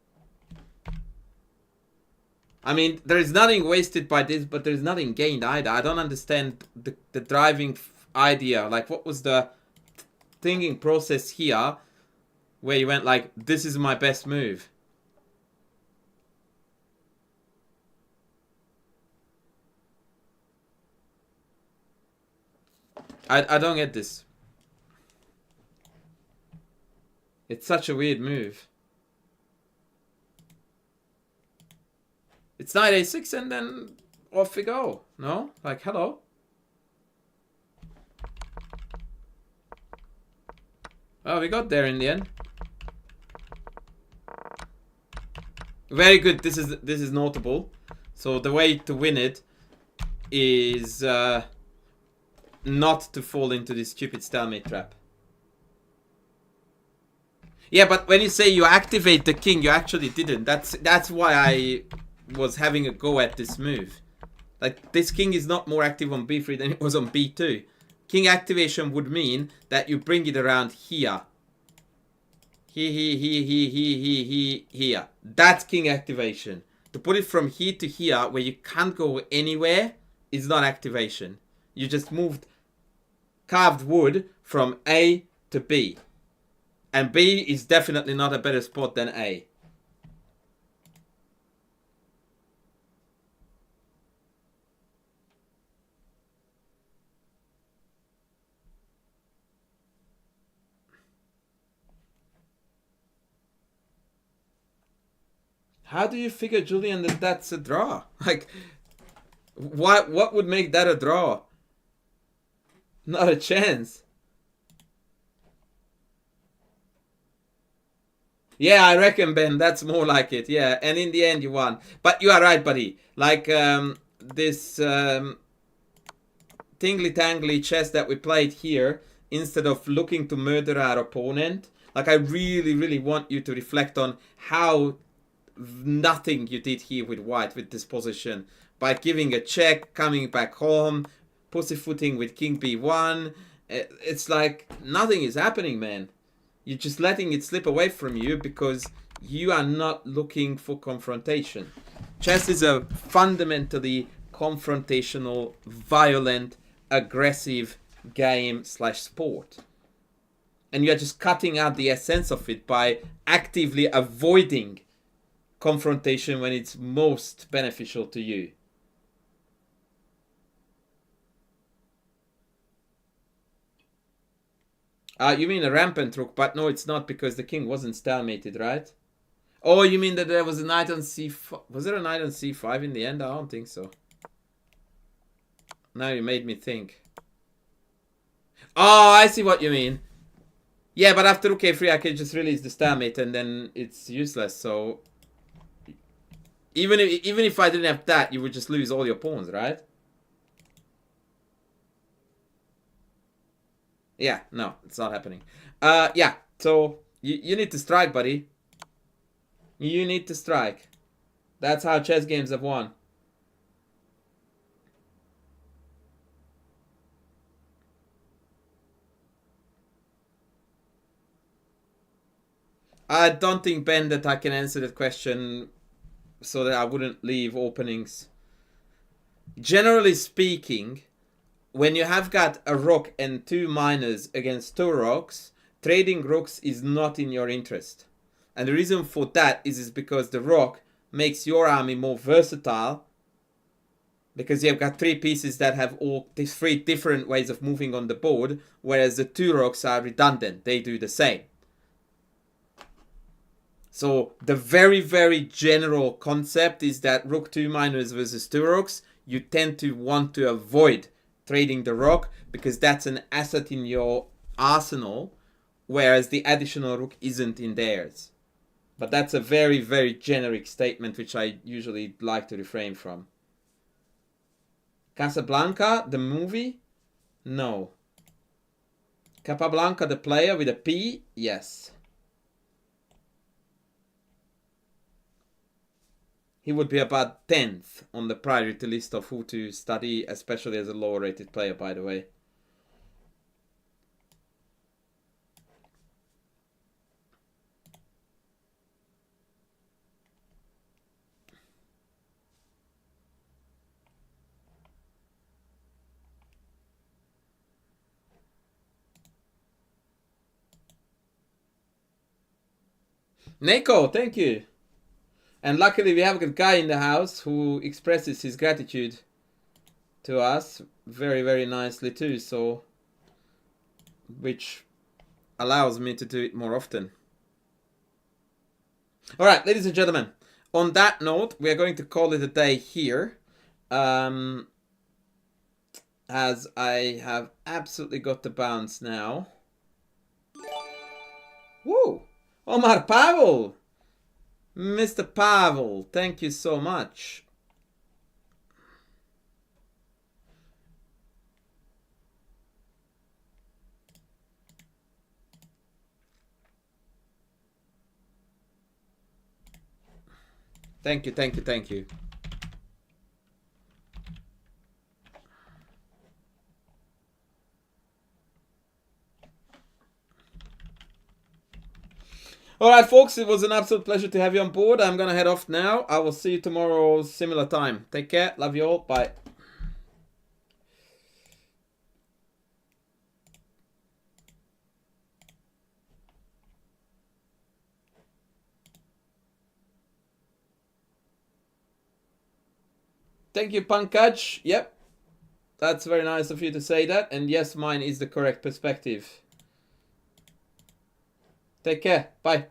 I mean, there is nothing wasted by this, but there is nothing gained either. I don't understand the driving idea. Like, what was the thinking process here where you went like, this is my best move? I don't get this. It's such a weird move. It's knight a6 and then off we go. No? Like, hello? Oh, we got there in the end. Very good. This is notable. So the way to win it is not to fall into this stupid stalemate trap. Yeah, but when you say you activate the king, you actually didn't. That's why I was having a go at this move. Like, this king is not more active on b3 than it was on b2. King activation would mean that you bring it around here. Here. That's king activation. To put it from here to here, where you can't go anywhere, is not activation. You just moved carved wood from A to B. And B is definitely not a better spot than A. How do you figure, Julian, that that's a draw? Like, what would make that a draw? Not a chance. Yeah, I reckon, Ben, that's more like it. Yeah, and in the end you won. But you are right, buddy. Like, this tingly-tangly chess that we played here, instead of looking to murder our opponent, like, I really, really want you to reflect on how nothing you did here with white, with this position. By giving a check, coming back home, pussyfooting with king b1. It's like nothing is happening, man. You're just letting it slip away from you because you are not looking for confrontation. Chess is a fundamentally confrontational, violent, aggressive game / sport. And you're just cutting out the essence of it by actively avoiding confrontation when it's most beneficial to you. You mean a rampant rook, but no, it's not, because the king wasn't stalemated, right? Oh, you mean that there was a knight on c5? Was there a knight on c5 in the end? I don't think so. Now you made me think. Oh, I see what you mean. Yeah, but after rook a3, I can just release the stalemate and then it's useless. So even if I didn't have that, you would just lose all your pawns, right? Yeah, no, it's not happening. Yeah, so you need to strike, buddy. You need to strike. That's how chess games have won. I don't think, Ben, that I can answer that question so that I wouldn't leave openings. Generally speaking, when you have got a rook and two minors against two rooks, trading rooks is not in your interest. And the reason for that is because the rook makes your army more versatile, because you've got three pieces that have all these three different ways of moving on the board, whereas the two rooks are redundant. They do the same. So the very, very general concept is that rook two minors versus two rooks, you tend to want to avoid trading the rook because that's an asset in your arsenal, whereas the additional rook isn't in theirs. But that's a very, very generic statement which I usually like to refrain from. Casablanca, the movie? No. Capablanca, the player with a P? Yes. He would be about 10th on the priority list of who to study, especially as a lower rated player, by the way. Neko, thank you. And luckily we have a guy in the house who expresses his gratitude to us very, very nicely too, so which allows me to do it more often. All right, ladies and gentlemen. On that note, we are going to call it a day here. As I have absolutely got to bounce now. Woo! Omar Pavel! Mr. Pavel, thank you so much. Thank you, thank you, thank you. All right, folks, it was an absolute pleasure to have you on board. I'm going to head off now. I will see you tomorrow, similar time. Take care. Love you all. Bye. Thank you, Pankaj. Yep. That's very nice of you to say that. And yes, mine is the correct perspective. Take care. Bye.